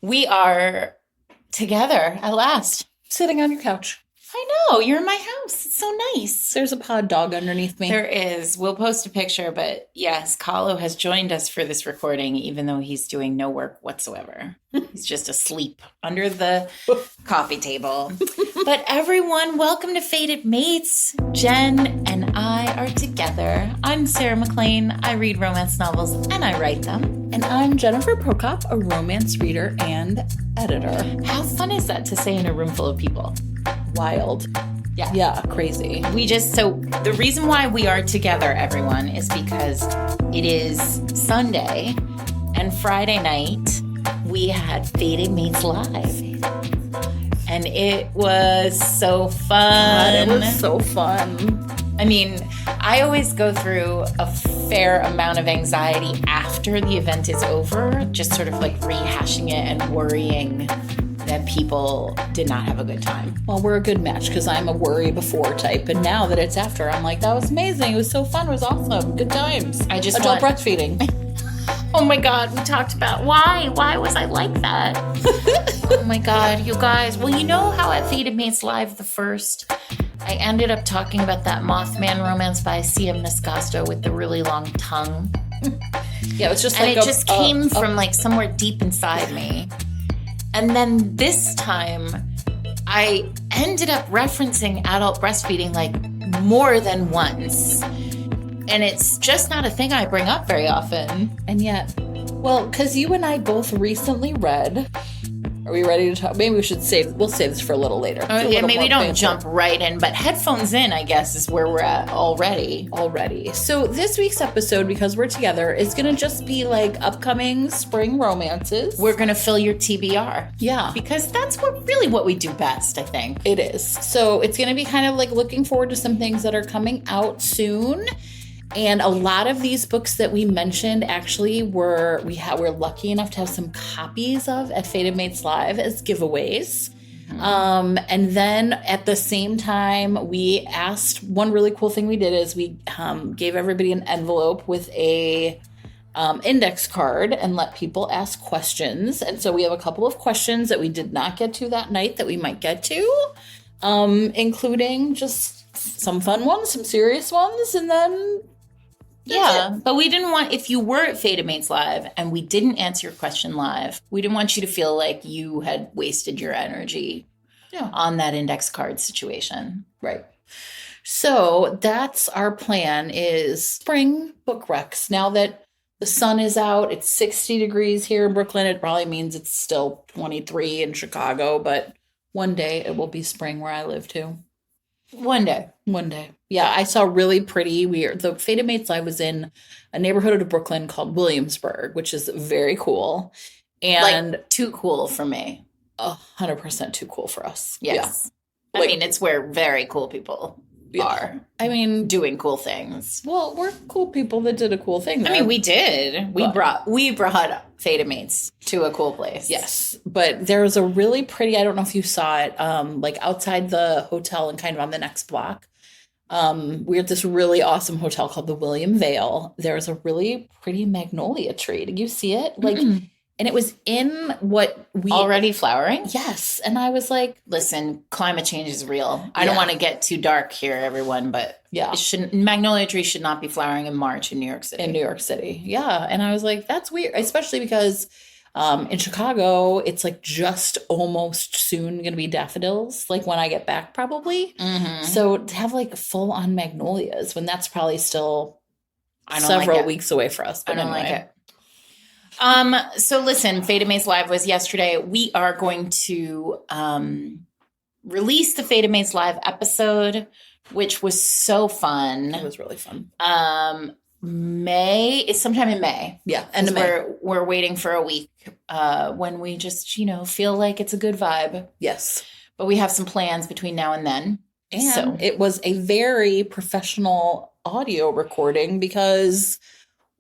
We are together at last. Sitting on your couch. I know, you're in my house. It's so nice. There's a pod dog underneath me. There is. We'll post a picture, but yes, Kahlo has joined us for this recording, even though he's doing no work whatsoever. He's just asleep under the coffee table. But everyone, welcome to Fated Mates. Jen and I are together. I'm Sarah McLean. I read romance novels and I write them. And I'm Jennifer Prokop, a romance reader and editor. How fun is that to say in a room full of people? Wild. Yeah, crazy. The reason why we are together, everyone, is because it is Sunday and Friday night we had Fated Mates Live. And it was so fun. God, it was so fun. I mean, I always go through a fair amount of anxiety after the event is over, just sort of like rehashing it and worrying that people did not have a good time. Well, we're a good match because I'm a worry before type. And now that it's after, I'm like, that was amazing. It was so fun. It was awesome. Good times. Adult breastfeeding. Oh my God, we talked about why was I like that? Oh my God, you guys. Well, you know how at Fated Mates Live the first, I ended up talking about that Mothman romance by C.M. Nascosto with the really long tongue. Yeah, it was just and like it just came from like somewhere deep inside me. And then this time, I ended up referencing adult breastfeeding like more than once. And it's just not a thing I bring up very often. And yet, well, because you and I both recently read. Are we ready to talk? Maybe we'll save this for a little later. Maybe don't jump right in, but headphones in, I guess, is where we're at already. So this week's episode, because we're together, is going to just be like upcoming spring romances. We're going to fill your TBR. Yeah. Because that's what we do best, I think. It is. So it's going to be kind of like looking forward to some things that are coming out soon. And a lot of these books that we mentioned actually we're lucky enough to have some copies of at Fated Mates Live as giveaways. And then at the same time, we asked, one really cool thing we did is we gave everybody an envelope with a index card and let people ask questions. And so we have a couple of questions that we did not get to that night that we might get to, including just some fun ones, some serious ones, and then but we didn't want, if you were at Fated Mates Live and we didn't answer your question live, we didn't want you to feel like you had wasted your energy on that index card situation. Right. So that's our plan, is spring book recs. Now that the sun is out, it's 60 degrees here in Brooklyn. It probably means it's still 23 in Chicago, but one day it will be spring where I live too. One day. Yeah, I saw really pretty. The Fated Mates Live was in a neighborhood of Brooklyn called Williamsburg, which is very cool. And like, too cool for me. 100% too cool for us. Yes. Yeah. I mean, it's where very cool people are. I mean, doing cool things. Well, we're cool people that did a cool thing there. I mean, we did. We brought Fated Mates to a cool place. Yes. But there was a really pretty, I don't know if you saw it, like outside the hotel and kind of on the next block. We're at this really awesome hotel called the William Vale. There's a really pretty magnolia tree. Did you see it? Like, and it was in what we already flowering. Yes. And I was like, listen, climate change is real. I don't want to get too dark here, everyone, but magnolia trees should not be flowering in March in New York City. Yeah. And I was like, that's weird, especially because in Chicago, it's like just almost soon going to be daffodils, like when I get back probably. Mm-hmm. So to have like full on magnolias when that's probably still several weeks away for us. But I don't like it. So listen, Fated Mates Live was yesterday. We are going to release the Fated Mates Live episode, which was so fun. It was really fun. It's sometime in May. Yeah, and we're waiting for a week when we just feel like it's a good vibe. Yes, but we have some plans between now and then. And it was a very professional audio recording because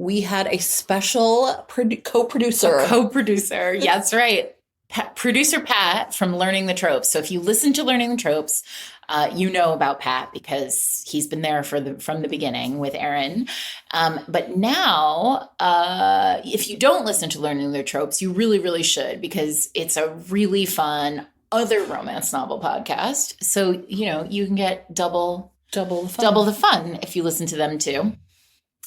we had a special co-producer. Yes, right. Producer Pat from Learning the Tropes. So if you listen to Learning the Tropes, You know about Pat because he's been there from the beginning with Aaron. But now, if you don't listen to Learning Their Tropes, you really, really should, because it's a really fun other romance novel podcast. So, you can get double the fun if you listen to them too.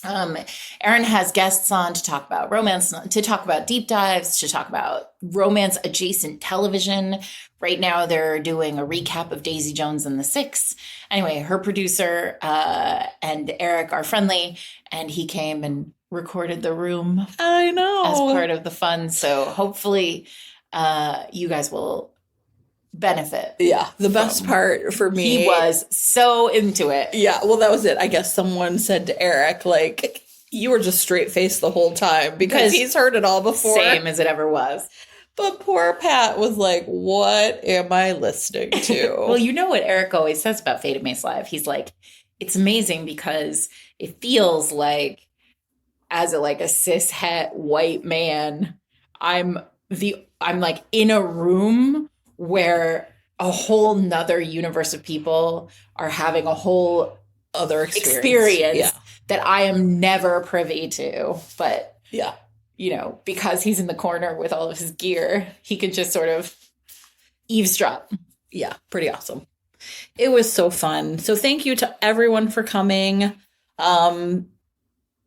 Aaron has guests on to talk about romance, to talk about deep dives, to talk about romance adjacent television. Right now, they're doing a recap of Daisy Jones and the Six. Anyway, her producer and Eric are friendly, and he came and recorded the room. I know. As part of the fun. So hopefully, you guys will benefit. Yeah. The best part for me. He was so into it. Yeah. Well, that was it. I guess someone said to Eric, like, you were just straight faced the whole time because he's heard it all before. Same as it ever was. But poor Pat was like, what am I listening to? Well, you know what Eric always says about Fated Mace Live? He's like, it's amazing because it feels like, as a cis het white man, I'm like in a room where a whole nother universe of people are having a whole other experience that I am never privy to. But, because he's in the corner with all of his gear, he can just sort of eavesdrop. Yeah, pretty awesome. It was so fun. So thank you to everyone for coming.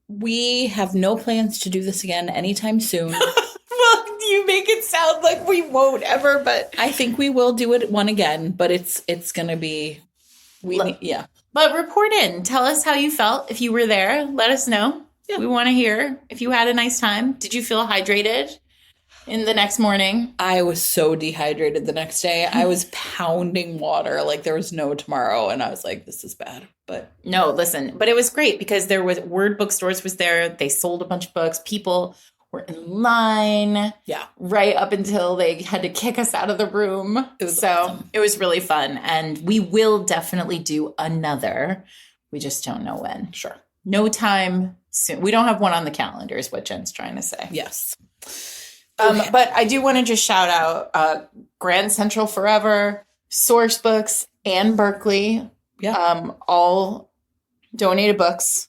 We have no plans to do this again anytime soon. Well, you make it sound like we won't ever, but I think we will do it one again, but it's going to be, But report in. Tell us how you felt. If you were there, let us know. Yeah. We want to hear if you had a nice time. Did you feel hydrated in the next morning? I was so dehydrated the next day. I was pounding water like there was no tomorrow. And I was like, this is bad. But no, listen, but it was great because there was Word Bookstores was there. They sold a bunch of books. People were in line. Yeah. Right up until they had to kick us out of the room. It was awesome. It was really fun. And we will definitely do another. We just don't know when. Sure. No time soon. We don't have one on the calendar is what Jen's trying to say. Yes. Okay. But I do want to just shout out Grand Central Forever, Source Books, and Berkeley. Yeah. All donated books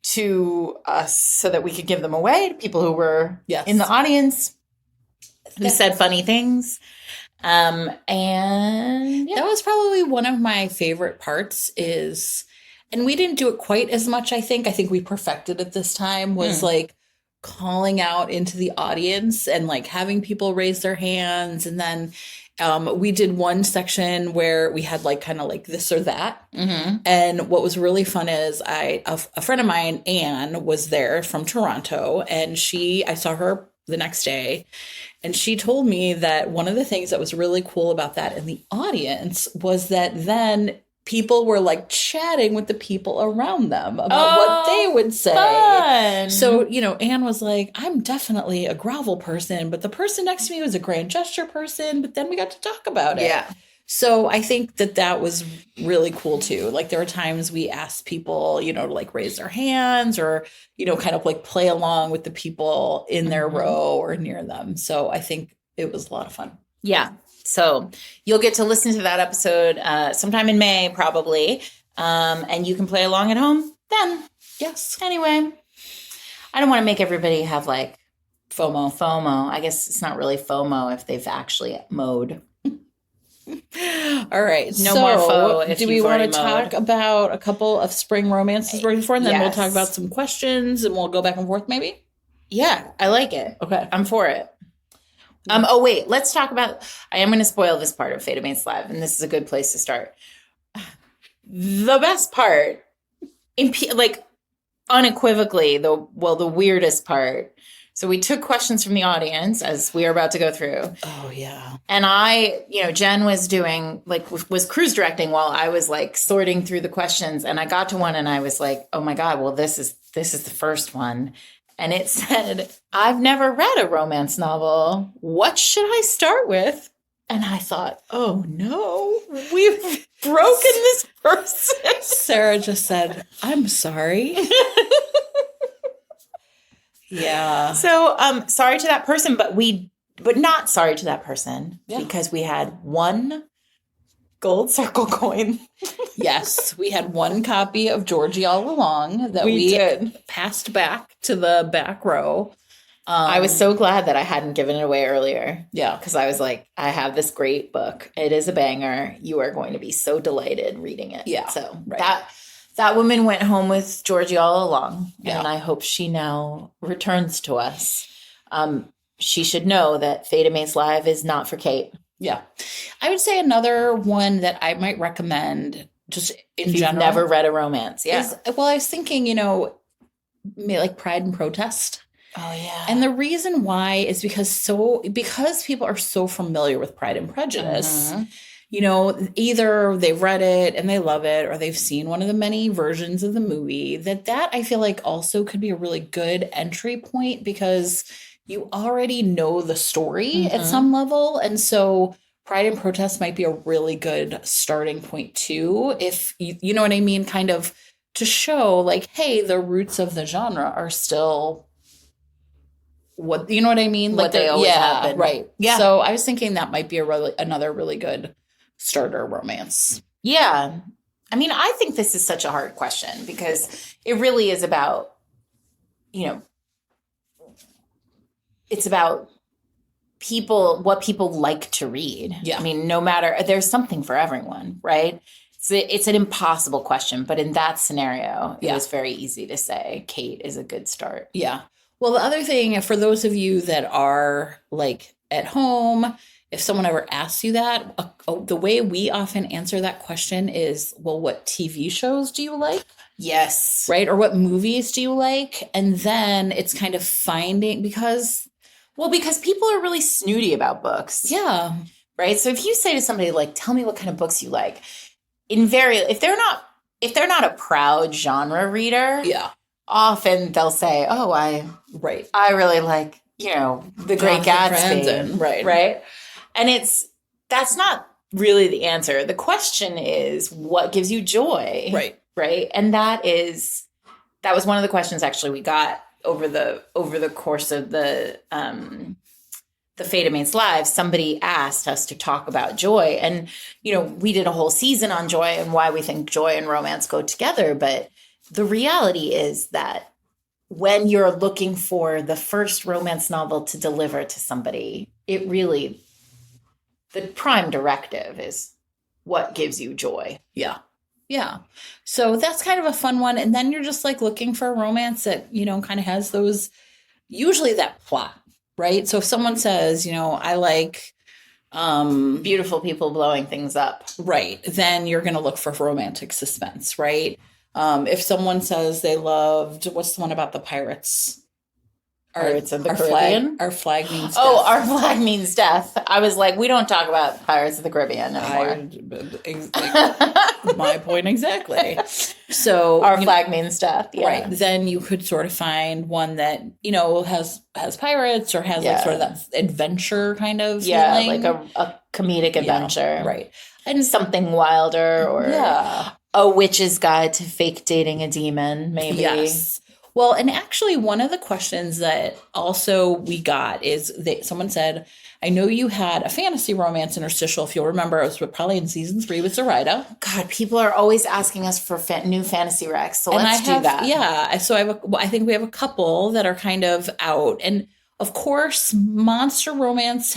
to us so that we could give them away to people who were in the audience who said funny things. And that was probably one of my favorite parts is, and we didn't do it quite as much, I think we perfected it this time, was like calling out into the audience and like having people raise their hands. And then we did one section where we had like kind of like this or that. Mm-hmm. And what was really fun is a friend of mine, Anne, was there from Toronto, and I saw her the next day, and she told me that one of the things that was really cool about that in the audience was that then people were like chatting with the people around them about what they would say. Fun. So, Anne was like, I'm definitely a grovel person, but the person next to me was a grand gesture person, but then we got to talk about it. Yeah. So I think that was really cool too. Like there were times we asked people, to like raise their hands or, kind of like play along with the people in their row or near them. So I think it was a lot of fun. Yeah. So you'll get to listen to that episode sometime in May, probably. And you can play along at home then. Yes. Anyway, I don't want to make everybody have like FOMO. I guess it's not really FOMO if they've actually mowed. All right. No more faux. Do we want to talk about a couple of spring romances we're before, and then we'll talk about some questions and we'll go back and forth maybe? Yeah, I like it. Okay. I'm for it. Oh, wait, let's talk about, I am going to spoil this part of Fated Mates Live, and this is a good place to start. The best part, unequivocally, the weirdest part. So we took questions from the audience as we are about to go through. Oh, yeah. And Jen was doing, was cruise directing while I was sorting through the questions. And I got to one and I was like, oh my God, well, this is the first one. And it said, I've never read a romance novel. What should I start with? And I thought, oh no, we've broken this person. Sarah just said, I'm sorry. Yeah. So sorry to that person, but not sorry to that person because we had one gold circle coin. Yes, we had one copy of Georgie All Along that we did. passed back to the back row. I was so glad that I hadn't given it away earlier. Yeah. Because I was like, I have this great book. It is a banger. You are going to be so delighted reading it. Yeah. So Right. that woman went home with Georgie all along. Yeah. And I hope she now returns to us. She should know that Fate Mates Live is not for Kate. Yeah. I would say another one that I might recommend just in If you've general. never read a romance. Yeah. Well, I was thinking, maybe like Pride and Protest. Oh, yeah. And the reason why is because people are so familiar with Pride and Prejudice. Mhm. Either they've read it and they love it, or they've seen one of the many versions of the movie. That I feel like also could be a really good entry point because you already know the story at some level. And so Pride and Protest might be a really good starting point too, if you know what I mean, kind of to show like, hey, the roots of the genre are still what, you know what I mean? What they always have been. Right. Yeah. So I was thinking that might be another really good starter romance. Yeah. I mean, I think this is such a hard question because it really is about, it's about what people like to read. Yeah. I mean, there's something for everyone, right? It's an impossible question, but in that scenario, it was very easy to say Kate is a good start. Yeah. Well, the other thing, for those of you that are like at home, if someone ever asks you that, the way we often answer that question is, well, what TV shows do you like? Yes. Right? Or what movies do you like? And then it's kind of finding, because people are really snooty about books. Yeah. Right? So if you say to somebody like, tell me what kind of books you like, if they're not a proud genre reader, Yeah. often they'll say, oh, I really like, The Great Gatsby. Right. And that's not really the answer. The question is, what gives you joy? Right. Right. And that was one of the questions actually we got over the course of the Fate Mates Live. Somebody asked us to talk about joy. And, we did a whole season on joy and why we think joy and romance go together. But the reality is that when you're looking for the first romance novel to deliver to somebody, the prime directive is what gives you joy. Yeah. Yeah. So that's kind of a fun one. And then you're just like looking for a romance that, kind of has usually that plot, right? So if someone says, I like beautiful people blowing things up. Right. Then you're going to look for romantic suspense, right? If someone says they loved, what's the one about the pirates? Pirates of the Caribbean? Our flag means death. Oh, Our Flag Means Death. I was like, we don't talk about Pirates of the Caribbean anymore. My point exactly. So Our Flag Means Death. Yeah. Right. Then you could sort of find one that, has pirates or has like sort of that adventure kind of feeling. Like a comedic adventure. Yeah, right. And something wilder or a witch's guide to fake dating a demon, maybe. Yes. Well, and actually one of the questions that also we got is that someone said, I know you had a fantasy romance interstitial, if you'll remember. It was probably in season 3 with Zoraida. God, people are always asking us for new fantasy recs, so let's do that. Yeah, so I think we have a couple that are kind of out. And of course, monster romance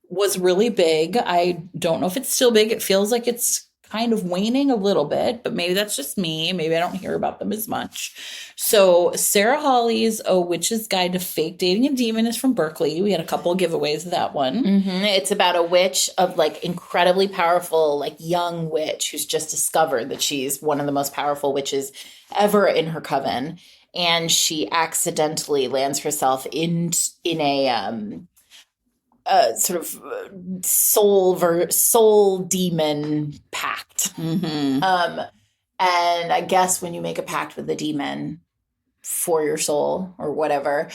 was really big. I don't know if it's still big. It feels like it's kind of waning a little bit, but maybe that's just me. Maybe I don't hear about them as much. So Sarah Hawley's A Witch's Guide to Fake Dating a Demon is from Berkeley. We had a couple of giveaways of that one. Mm-hmm. It's about a witch of like incredibly powerful, like young witch who's just discovered that she's one of the most powerful witches ever in her coven. And she accidentally lands herself in a sort of soul demon pact. Mm-hmm. And I guess when you make a pact with the demon for your soul or whatever,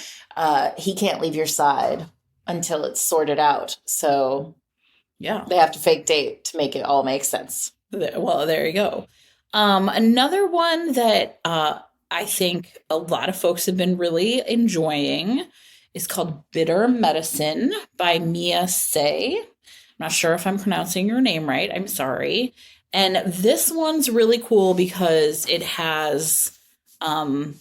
he can't leave your side until it's sorted out. So yeah, they have to fake date to make it all make sense. Well, there you go. Another one that I think a lot of folks have been really enjoying is called Bitter Medicine by Mia Say. not sure if I'm pronouncing your name right. I'm sorry. And this one's really cool because it has a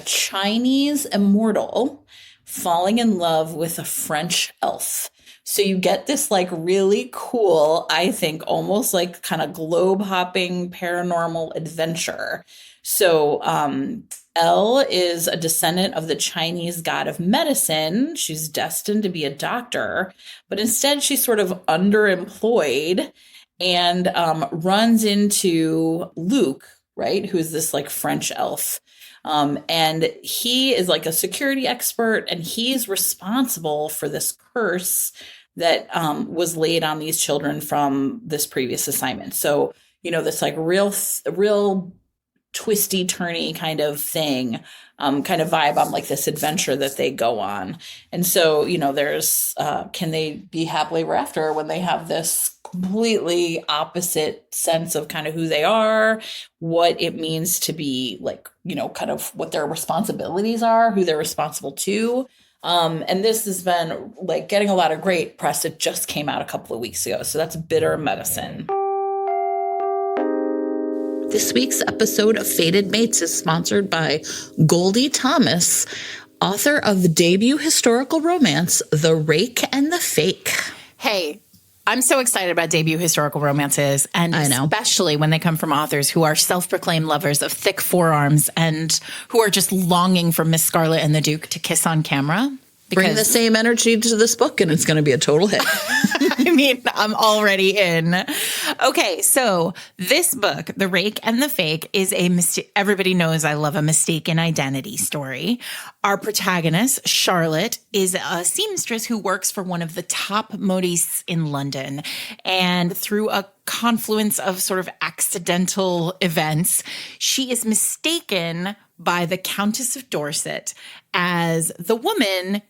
Chinese immortal falling in love with a French elf. So you get this like really cool, I think almost like kind of globe hopping paranormal adventure. So Elle is a descendant of the Chinese god of medicine. She's destined to be a doctor, but instead she's sort of underemployed and runs into Luke, right? Who's this like French elf. And he is like a security expert, and he's responsible for this curse that was laid on these children from this previous assignment. So, this like real twisty, turny kind of thing, kind of vibe on like this adventure that they go on. And so, there's, can they be happily ever after when they have this completely opposite sense of kind of who they are, what it means to be like, kind of what their responsibilities are, who they're responsible to. And this has been like getting a lot of great press. It just came out a couple of weeks ago. So that's Bitter Medicine. This week's episode of Fated Mates is sponsored by Goldie Thomas, author of the debut historical romance, The Rake and the Fake. Hey, I'm so excited about debut historical romances, and I know. especially when they come from authors who are self-proclaimed lovers of thick forearms and who are just longing for Miss Scarlet and the Duke to kiss on camera. Bring the same energy to this book and it's going to be a total hit. I mean, I'm already in. Okay, so this book, The Rake and the Fake, is everybody knows I love a mistaken identity story. Our protagonist, Charlotte, is a seamstress who works for one of the top modistes in London. And through a confluence of sort of accidental events, she is mistaken by the Countess of Dorset as the woman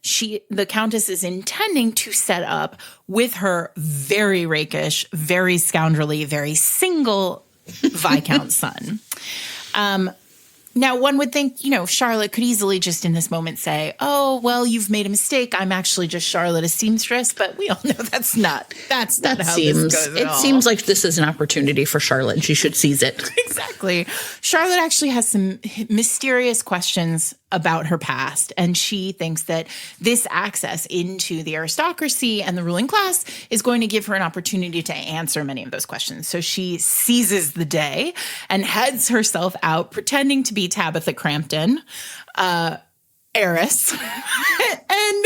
the Countess is intending to set up with her very rakish, very scoundrelly, very single Viscount son. Now, one would think, Charlotte could easily just in this moment say, oh, well, you've made a mistake. I'm actually just Charlotte, a seamstress. But we all know that's not how this goes at all. It seems like this is an opportunity for Charlotte and she should seize it. Exactly. Charlotte actually has some mysterious questions about her past, and she thinks that this access into the aristocracy and the ruling class is going to give her an opportunity to answer many of those questions. So she seizes the day and heads herself out pretending to be Tabitha Crampton, heiress, and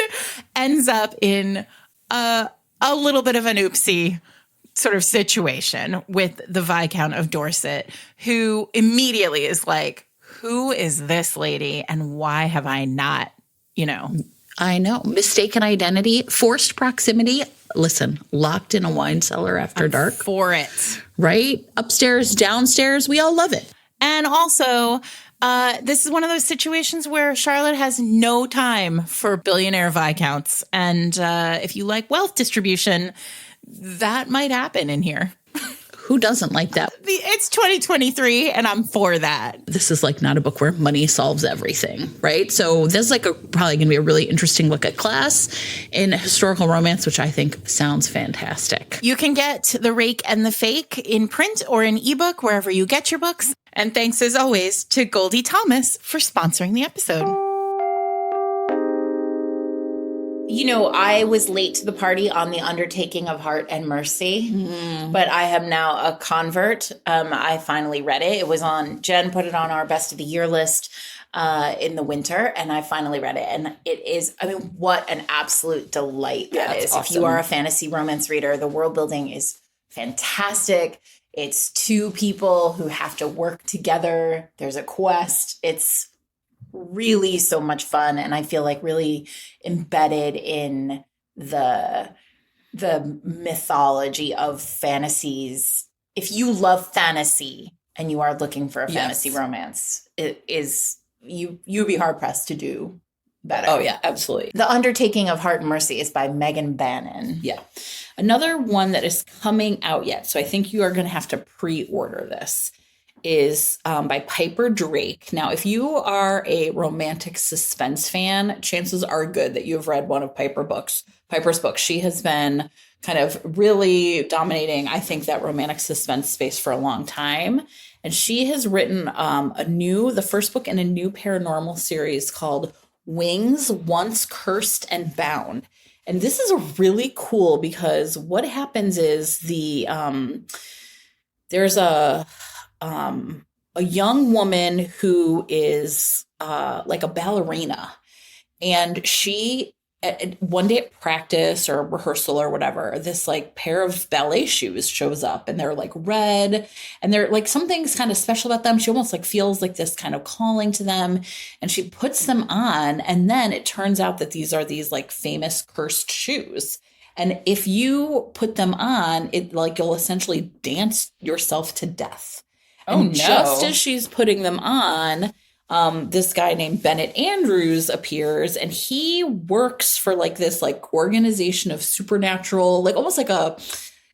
ends up in a little bit of an oopsie sort of situation with the Viscount of Dorset, who immediately is like, who is this lady and why have I not, I know. Mistaken identity, forced proximity. Listen, locked in a wine cellar after dark. For it. Right? Upstairs, downstairs. We all love it. And also, this is one of those situations where Charlotte has no time for billionaire viscounts. And if you like wealth distribution, that might happen in here. Who doesn't like that? It's 2023, and I'm for that. This is like not a book where money solves everything, right? So this is like probably going to be a really interesting look at class in historical romance, which I think sounds fantastic. You can get The Rake and the Fake in print or in ebook, wherever you get your books. And thanks, as always, to Goldie Thomas for sponsoring the episode. I was late to the party on the Undertaking of Heart and Mercy, but I am now a convert. I finally read it. It was Jen put it on our best of the year list in the winter, and I finally read it. And it is, what an absolute delight that is. Awesome. If you are a fantasy romance reader, the world building is fantastic. It's two people who have to work together. There's a quest. It's really so much fun, and I feel like really embedded in the mythology of fantasies. If you love fantasy and you are looking for a fantasy romance, it is you'd be hard pressed to do better. Oh yeah, absolutely. The Undertaking of Heart and Mercy is by Megan Bannon. Yeah. Another one that is coming out yet, so I think you are going to have to pre-order this, is by Piper Drake. Now, if you are a romantic suspense fan, chances are good that you have read one of Piper's books. She has been kind of really dominating, I think, that romantic suspense space for a long time. And she has written the first book in a new paranormal series called Wings, Once Cursed and Bound. And this is really cool because what happens is there's a young woman who is like a ballerina, and she one day at practice or rehearsal or whatever, this like pair of ballet shoes shows up, and they're like red, and they're like something's kind of special about them. She almost like feels like this kind of calling to them, and she puts them on, and then it turns out that these are these like famous cursed shoes. And if you put them on, it like you'll essentially dance yourself to death. Oh, and no. just as she's putting them on, this guy named Bennett Andrews appears, and he works for like this like organization of supernatural, like almost like a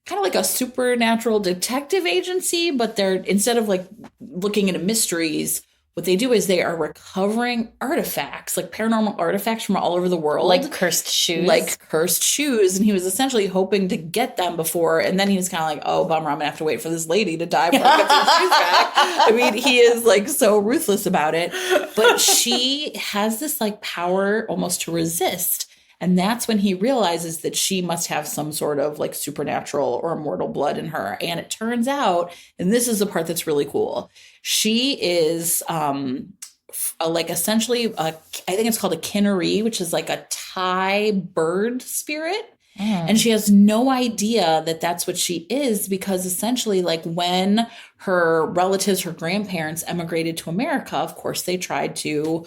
kind of like a supernatural detective agency, but they're instead of like looking into mysteries, what they do is they are recovering artifacts, like paranormal artifacts from all over the world. Like cursed shoes. Like cursed shoes. And he was essentially hoping to get them before. And then he was kind of like, oh, bummer, I'm going to have to wait for this lady to die before I get these shoes back. I mean, he is like so ruthless about it. But she has this like power almost to resist. And that's when he realizes that she must have some sort of like supernatural or immortal blood in her. And it turns out, and this is the part that's really cool, she is like essentially, I think it's called a kinnery, which is like a Thai bird spirit. And she has no idea that that's what she is, because essentially like when her relatives, her grandparents emigrated to America, of course, they tried to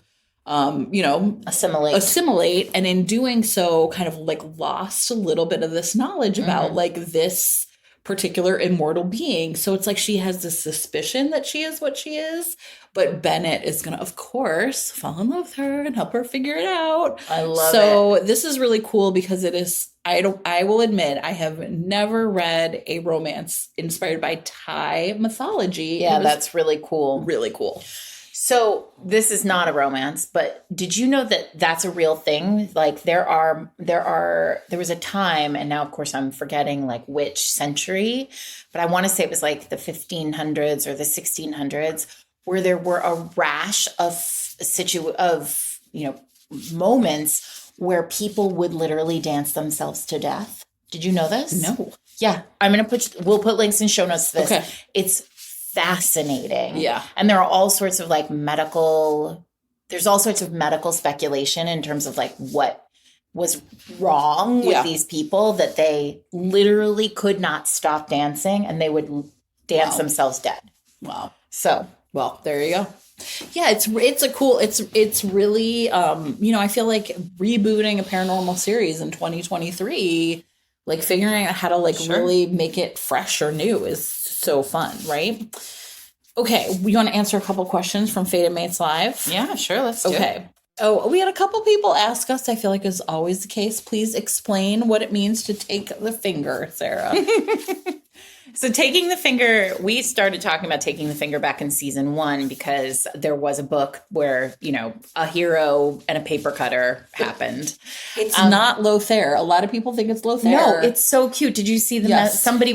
assimilate, and in doing so kind of like lost a little bit of this knowledge about like this particular immortal being. So it's like she has this suspicion that she is what she is, but Bennett is gonna of course fall in love with her and help her figure it out. I love it. So this is really cool because it is, I will admit, I have never read a romance inspired by Thai mythology. Yeah, that's really cool. Really cool. So this is not a romance, but did you know that that's a real thing? Like there was a time, and now of course I'm forgetting like which century, but I want to say it was like the 1500s or the 1600s, where there were a rash of moments where people would literally dance themselves to death. Did you know this? No. Yeah, we'll put links in show notes to this. Okay. It's fascinating. Yeah. And there are all sorts of like medical speculation in terms of like what was wrong with these people, that they literally could not stop dancing and they would dance themselves dead. Wow. So, well, there you go. Yeah, it's really I feel like rebooting a paranormal series in 2023, like figuring out how to like really make it fresh or new is so fun, right? Okay, we want to answer a couple questions from Fated Mates Live. Yeah, sure, let's do it. Okay. Oh, we had a couple people ask us, I feel like is always the case, please explain what it means to take the finger, Sarah. So taking the finger, we started talking about taking the finger back in season 1 because there was a book where, a hero and a paper cutter happened. It's not Lothair. A lot of people think it's Lothair. No, it's so cute. Did you see the Yes. somebody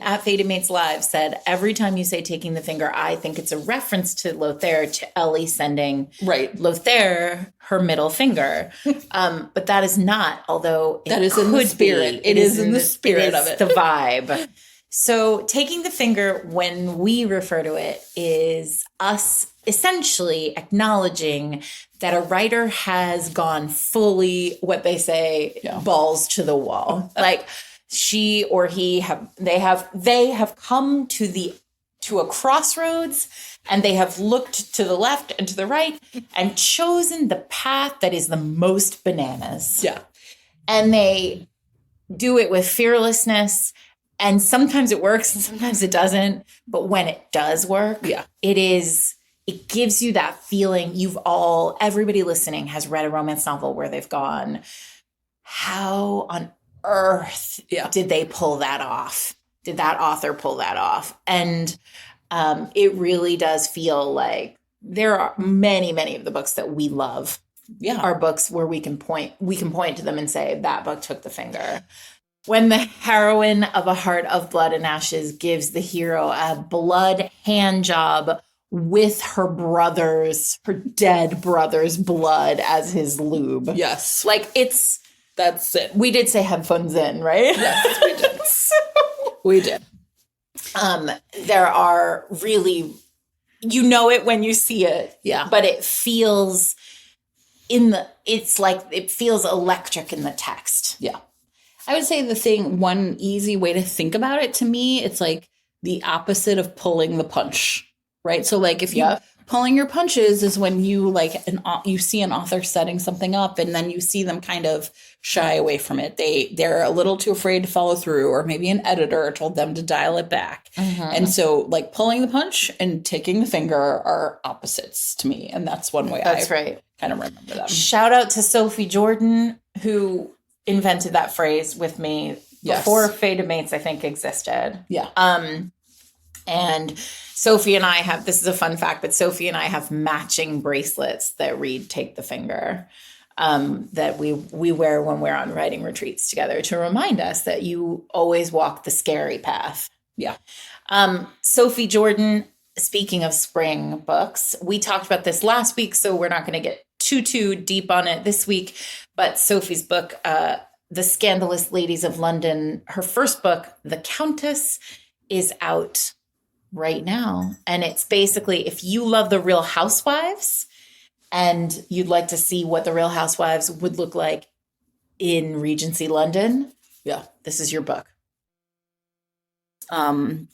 at Fated Mates Live said, every time you say taking the finger, I think it's a reference to Lothair, to Ellie sending Lothair her middle finger. But that is not, although that is in the spirit. It is in the spirit of it. The vibe. So taking the finger, when we refer to it, is us essentially acknowledging that a writer has gone fully, what they say, balls to the wall. Like she or he they have come to a crossroads, and they have looked to the left and to the right and chosen the path that is the most bananas. Yeah. And they do it with fearlessness. And sometimes it works and sometimes it doesn't. But when it does work, it gives you that feeling. Everybody listening has read a romance novel where they've gone, how on earth did they pull that off? Did that author pull that off? And it really does feel like there are many, many of the books that we love are books where we can point to them and say, that book took the finger. When the heroine of A Heart of Blood and Ashes gives the hero a blood hand job with her dead brother's blood as his lube. Yes. Like, That's it. we did say headphones in, right? Yes, we did. We did. There are really, you know it when you see it. Yeah. But it feels it feels electric in the text. Yeah. I would say one easy way to think about it, to me, it's like the opposite of pulling the punch, right? So like if you pulling your punches is when you you see an author setting something up and then you see them kind of shy away from it. They're a little too afraid to follow through, or maybe an editor told them to dial it back. Mm-hmm. And so like pulling the punch and taking the finger are opposites to me. And that's one way I kind of remember them. Shout out to Sophie Jordan, who invented that phrase with me before Fated Mates, I think, existed. Yeah. And Sophie and I this is a fun fact, but Sophie and I have matching bracelets that read "Take the Finger," that we wear when we're on writing retreats together to remind us that you always walk the scary path. Yeah. Sophie Jordan, speaking of spring books, we talked about this last week, so we're not going to get too deep on it this week, but Sophie's book, The Scandalous Ladies of London, her first book, The Countess, is out right now. And it's basically, if you love the Real Housewives and you'd like to see what the Real Housewives would look like in Regency London, this is your book.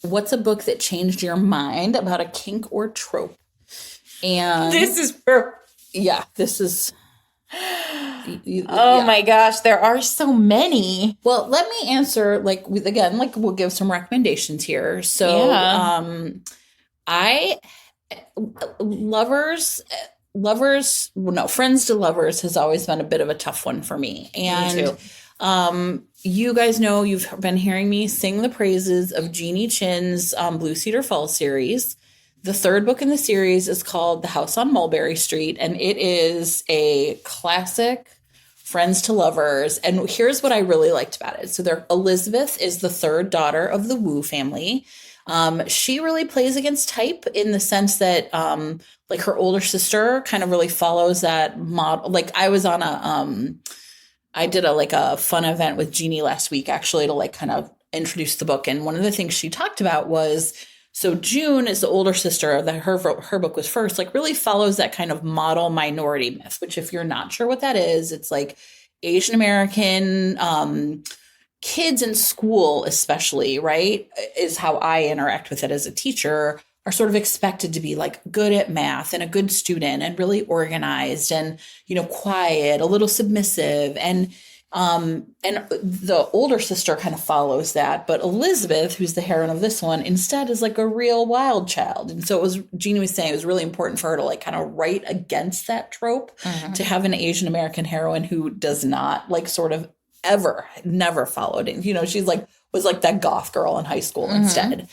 What's a book that changed your mind about a kink or trope? And this is her. Yeah, this is. My gosh, there are so many. Well, let me answer we'll give some recommendations here. So, Friends to Lovers has always been a bit of a tough one for me. And me too. You guys know, you've been hearing me sing the praises of Jeannie Chin's Blue Cedar Falls series. The third book in the series is called The House on Mulberry Street, and it is a classic Friends to Lovers. And here's what I really liked about it. So Elizabeth is the third daughter of the Wu family. She really plays against type in the sense that her older sister kind of really follows that model. Like I was on I did a fun event with Jeannie last week, actually, to kind of introduce the book. And one of the things she talked about was, so June is the older sister that her book was first, really follows that kind of model minority myth, which if you're not sure what that is, it's like Asian American kids in school, especially, right, is how I interact with it as a teacher, are sort of expected to be good at math and a good student and really organized and, quiet, a little submissive. And the older sister kind of follows that, but Elizabeth, who's the heroine of this one, instead is a real wild child. And so Jeannie was saying it was really important for her to kind of write against that trope, to have an Asian American heroine who does not never followed it. She's was that goth girl in high school instead.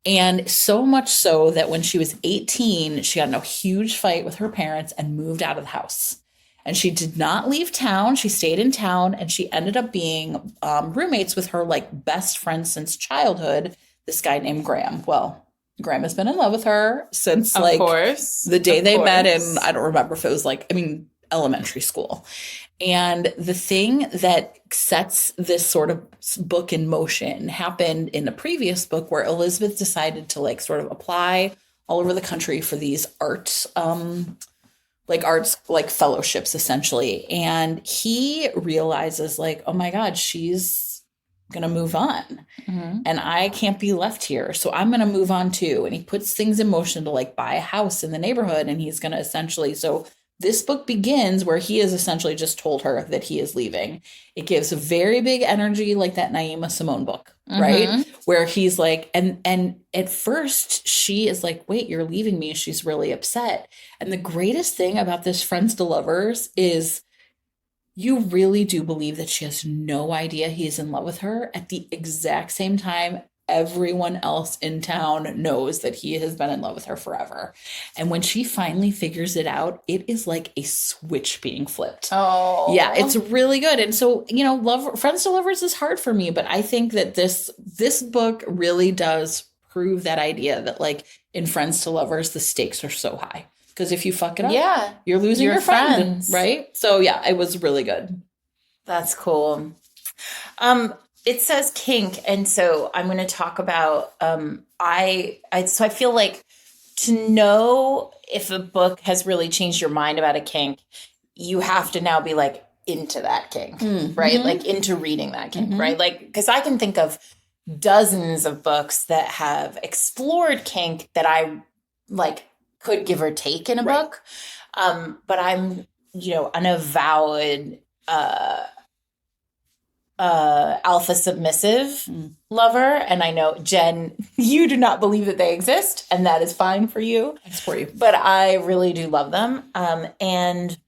And so much so that when she was 18, she got in a huge fight with her parents and moved out of the house. And she did not leave town. She stayed in town, and she ended up being roommates with her best friend since childhood, this guy named Graham. Well, Graham has been in love with her since the day they met in, I don't remember if it was elementary school. And the thing that sets this sort of book in motion happened in a previous book where Elizabeth decided to sort of apply all over the country for these arts fellowships, essentially. And he realizes oh my God, she's going to move on and I can't be left here. So I'm going to move on too. And he puts things in motion to buy a house in the neighborhood. And he's going to essentially, so this book begins where he has essentially just told her that he is leaving. It gives a very big energy that Naima Simone book, right? Where he's and at first she is wait, you're leaving me. She's really upset. And the greatest thing about this Friends to Lovers is you really do believe that she has no idea he's in love with her at the exact same time everyone else in town knows that he has been in love with her forever. And when she finally figures it out, it is like a switch being flipped. Oh. Yeah, it's really good. And so, Friends to Lovers is hard for me, but I think that this book really does prove that idea that, like, in Friends to Lovers, the stakes are so high. Because if you fuck it up, you're losing your friend, right? So yeah, it was really good. That's cool. It says kink, and so I'm going to talk about. I feel like to know if a book has really changed your mind about a kink, you have to now be like into that kink, right? Like into reading that kink, right? Like, because I can think of dozens of books that have explored kink that I like could give or take in a book. But I'm, an avowed alpha submissive lover. And I know, Jen, you do not believe that they exist, and that is fine for you. I support you. But I really do love them. And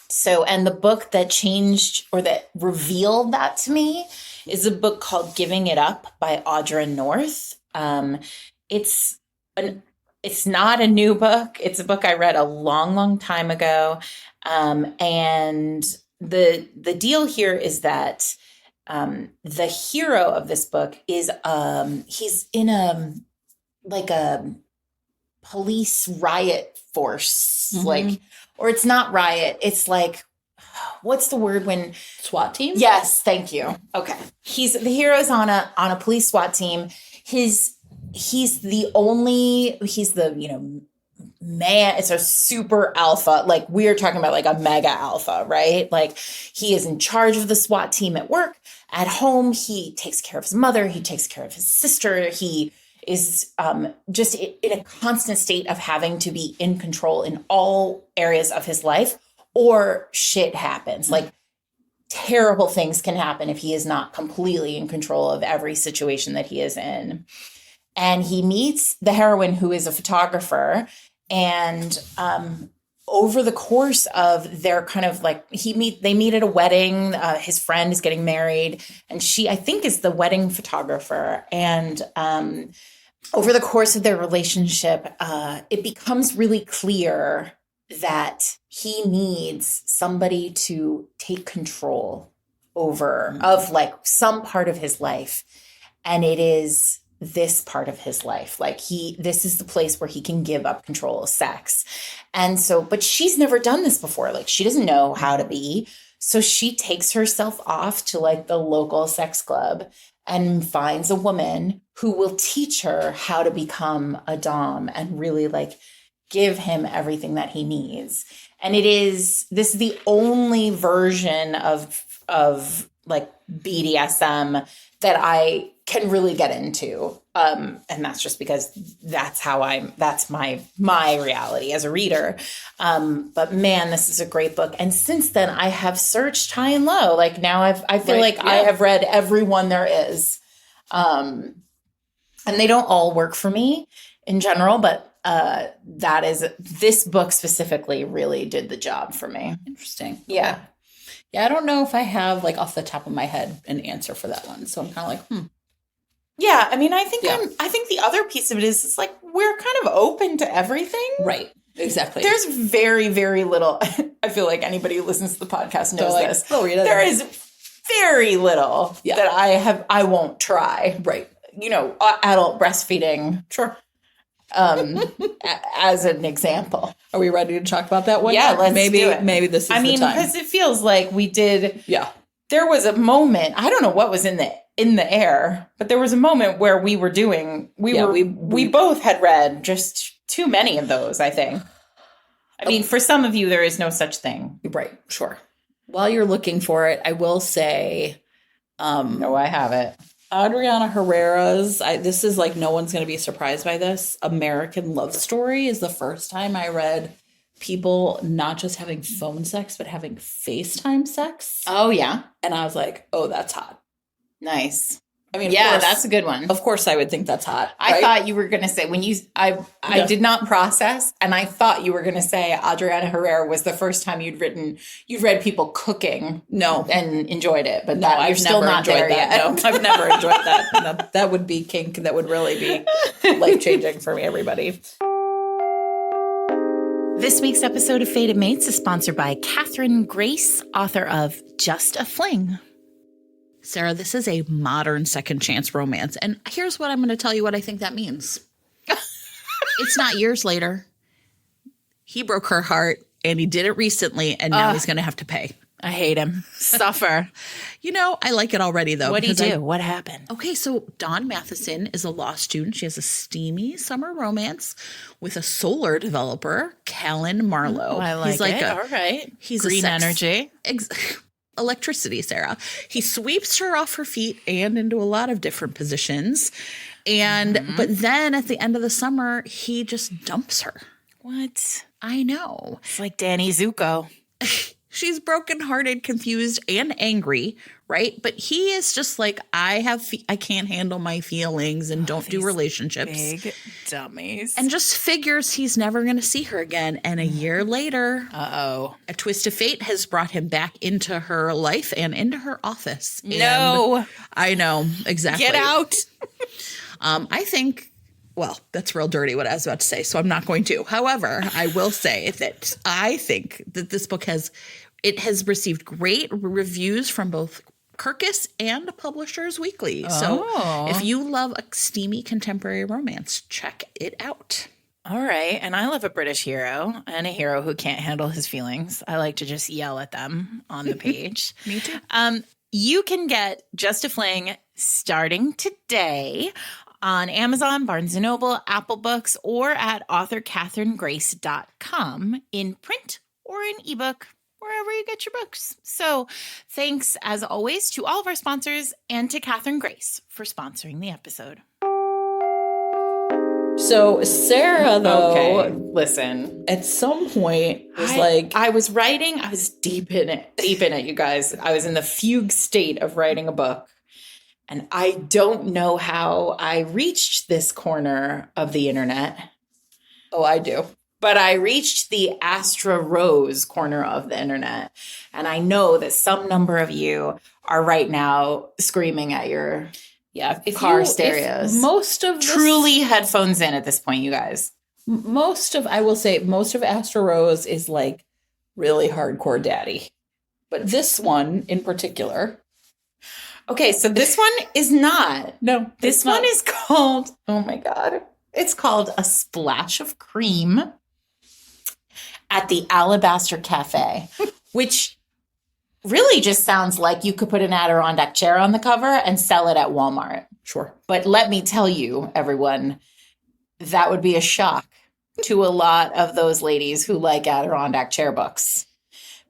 the book that changed or that revealed that to me is a book called Giving It Up by Audra North. It's not a new book. It's a book I read a long, long time ago. And the deal here is that the hero of this book is he's in a police riot force, or it's not riot. It's like, what's the word when SWAT team? Yes, thank you. Okay, the hero's on a police SWAT team. He's the man. It's a super alpha. Like, we're talking about like a mega alpha, right? Like, he is in charge of the SWAT team at work. At home, he takes care of his mother. He takes care of his sister. He is just in a constant state of having to be in control in all areas of his life, or shit happens. Like, terrible things can happen if he is not completely in control of every situation that he is in. And he meets the heroine, who is a photographer. And over the course of their kind of like, they meet at a wedding. His friend is getting married, and she, I think, is the wedding photographer. And over the course of their relationship, it becomes really clear that he needs somebody to take control over of like some part of his life. And it is this part of his life. Like, this is the place where he can give up control of sex. And so, but she's never done this before. Like, she doesn't know how to be. So she takes herself off to like the local sex club and finds a woman who will teach her how to become a dom and really like give him everything that he needs. And this is the only version of like BDSM that I can really get into. And that's just because that's my reality as a reader. But man, this is a great book. And since then I have searched high and low. Like, now I feel I have read every one there is. And they don't all work for me in general, but this book specifically really did the job for me. Interesting. Yeah. Yeah, I don't know if I have, like, off the top of my head an answer for that one. So I'm kind of like, Yeah, I mean, I think the other piece of it is like, we're kind of open to everything. Right. Exactly. There's very, very little. I feel like anybody who listens to the podcast knows this. There is very little that I won't try. Right. Adult breastfeeding. Sure. As an example. Are we ready to talk about that one? Yeah, let's do it. Maybe this is the time. Because it feels like we did. Yeah. There was a moment, I don't know what was in the air, but there was a moment where we both had read just too many of those, I think. I mean, for some of you, there is no such thing. Right. Sure. While you're looking for it, I will say. No, I have it. Adriana Herrera's, this is like, no one's going to be surprised by this. American Love Story is the first time I read people not just having phone sex, but having FaceTime sex. Oh, yeah. And I was like, oh, that's hot. Nice. I mean, Yeah, that's a good one. Of course I would think that's hot. I thought you were going to say I did not process, and I thought you were going to say Adriana Herrera was the first time you'd read people cooking. No. And enjoyed it, but No, you're still not there that. yet. No, I've never enjoyed that. No, that would be kink. That would really be life-changing for me, everybody. This week's episode of Fated Mates is sponsored by Catherine Grace, author of Just a Fling. Sarah, this is a modern second chance romance. And here's what I'm going to tell you what I think that means. It's not years later. He broke her heart and he did it recently and now he's going to have to pay. I hate him. Suffer. I like it already though. What did he do? What happened? Okay, so Dawn Matheson is a law student. She has a steamy summer romance with a solar developer, Callan Marlowe. Oh, I like it. All right. He's green energy. Electricity, Sarah. He sweeps her off her feet and into a lot of different positions. But then at the end of the summer, he just dumps her. What? I know. It's like Danny Zuko. She's brokenhearted, confused, and angry, right? But he is just like, I can't handle my feelings and don't do relationships. Big dummies. And just figures he's never going to see her again. And a year later, a twist of fate has brought him back into her life and into her office. No. And I know, exactly. Get out. I think, well, that's real dirty what I was about to say, so I'm not going to. However, I will say that I think that this book has received great reviews from both Kirkus and Publishers Weekly. So if you love a steamy contemporary romance, check it out. All right. And I love a British hero and a hero who can't handle his feelings. I like to just yell at them on the page. Me too. You can get Just a Fling starting today on Amazon, Barnes & Noble, Apple Books, or at authorcatherinegrace.com in print or in ebook, wherever you get your books. So thanks, as always, to all of our sponsors and to Catherine Grace for sponsoring the episode. So Sarah, though, listen. at some point was I was writing, I was deep in it, you guys. I was in the fugue state of writing a book. And I don't know how I reached this corner of the internet. Oh, I do. But I reached the Astra Rose corner of the internet. And I know that some number of you are right now screaming at your car stereos. Most of truly headphones in at this point, you guys. Most of Astra Rose is like really hardcore daddy. But this one in particular. Okay, so this one is not. No, this one is called, oh my God. It's called A Splash of Cream at the Alabaster Cafe, which really just sounds like you could put an Adirondack chair on the cover and sell it at Walmart. Sure. But let me tell you, everyone, that would be a shock to a lot of those ladies who like Adirondack chair books.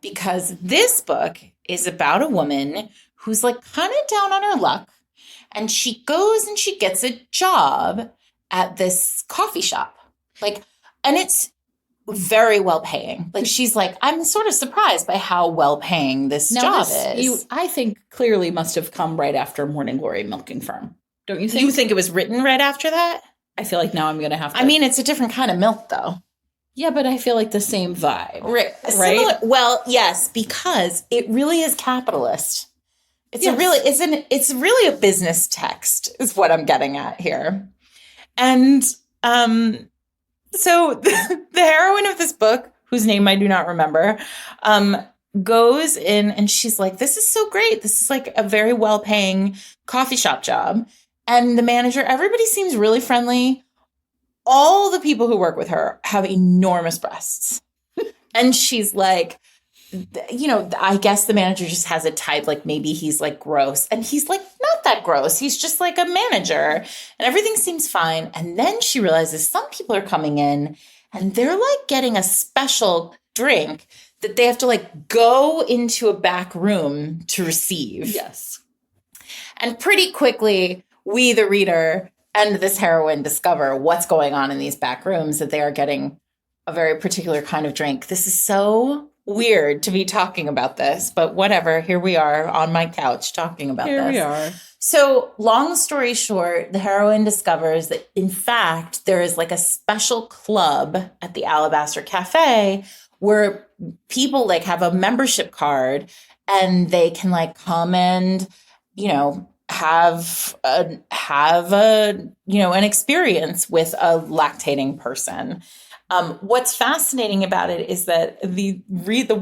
Because this book is about a woman who's like kind of down on her luck. And she goes and she gets a job at this coffee shop. And it's very well paying. She's like, I'm sort of surprised by how well paying this job is. I think clearly must have come right after Morning Glory Milking Farm. Don't you think? You think it was written right after that? I feel like now I'm going to have to. I mean, it's a different kind of milk though. Yeah, but I feel like the same vibe. Right? Well, yes, because it really is capitalist. It's really a business text is what I'm getting at here. And so the heroine of this book, whose name I do not remember, goes in and she's like, this is so great. This is like a very well-paying coffee shop job. And the manager, everybody seems really friendly. All the people who work with her have enormous breasts. And she's like, I guess the manager just has a type, like maybe he's like gross. And he's like, not that gross. He's just like a manager. And everything seems fine. And then she realizes some people are coming in and they're like getting a special drink that they have to like go into a back room to receive. Yes. And pretty quickly, we, the reader, and this heroine discover what's going on in these back rooms, that they are getting a very particular kind of drink. This is so weird to be talking about this, but whatever. Here we are on my couch talking about this. Here we are. So, long story short, the heroine discovers that, in fact, there is like a special club at the Alabaster Cafe where people like have a membership card and they can like come and, you know, have a you know, an experience with a lactating person. What's fascinating about it is that the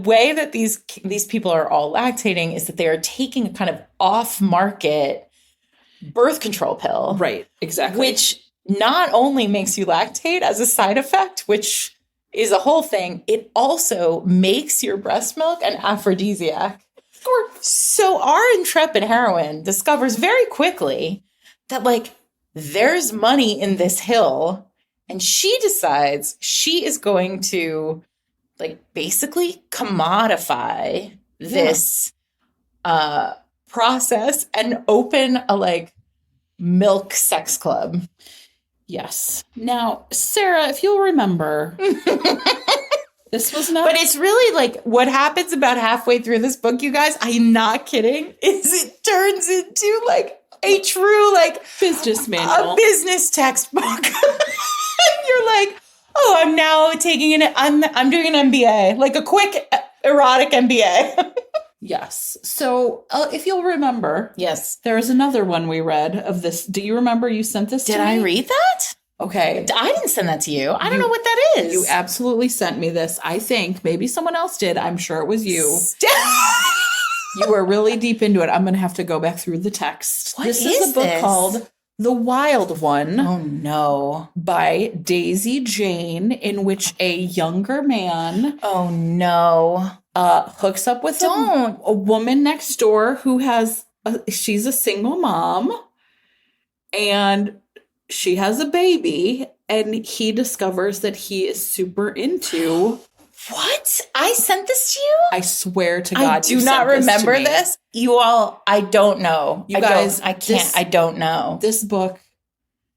way that these people are all lactating is that they are taking a kind of off-market birth control pill. Right, exactly. Which not only makes you lactate as a side effect, which is a whole thing, it also makes your breast milk an aphrodisiac. So our intrepid heroine discovers very quickly that like there's money in this hill, and she decides she is going to like basically commodify this process and open a like milk sex club. Yes. Now, Sarah, if you'll remember, this was not. But it's really like what happens about halfway through this book, you guys, I'm not kidding, is it turns into like a true like business manual, a business textbook. And you're like, oh, I'm now taking I'm doing an MBA, like a quick erotic MBA. Yes. So if you'll remember, yes, there was another one we read of this. Do you remember you sent this to me? Did I read that? Okay. I didn't send that to you. I don't know what that is. You absolutely sent me this. I think maybe someone else did. I'm sure it was you. You were really deep into it. I'm going to have to go back through the text. This is a book called The Wild One. Oh, no. By Daisy Jane, in which a younger man hooks up with a woman next door who she's a single mom, and she has a baby, and he discovers that he is super into. What? I sent this to you? I swear to God, I do not remember this. You all, I don't know. You guys, I can't. I don't know. This book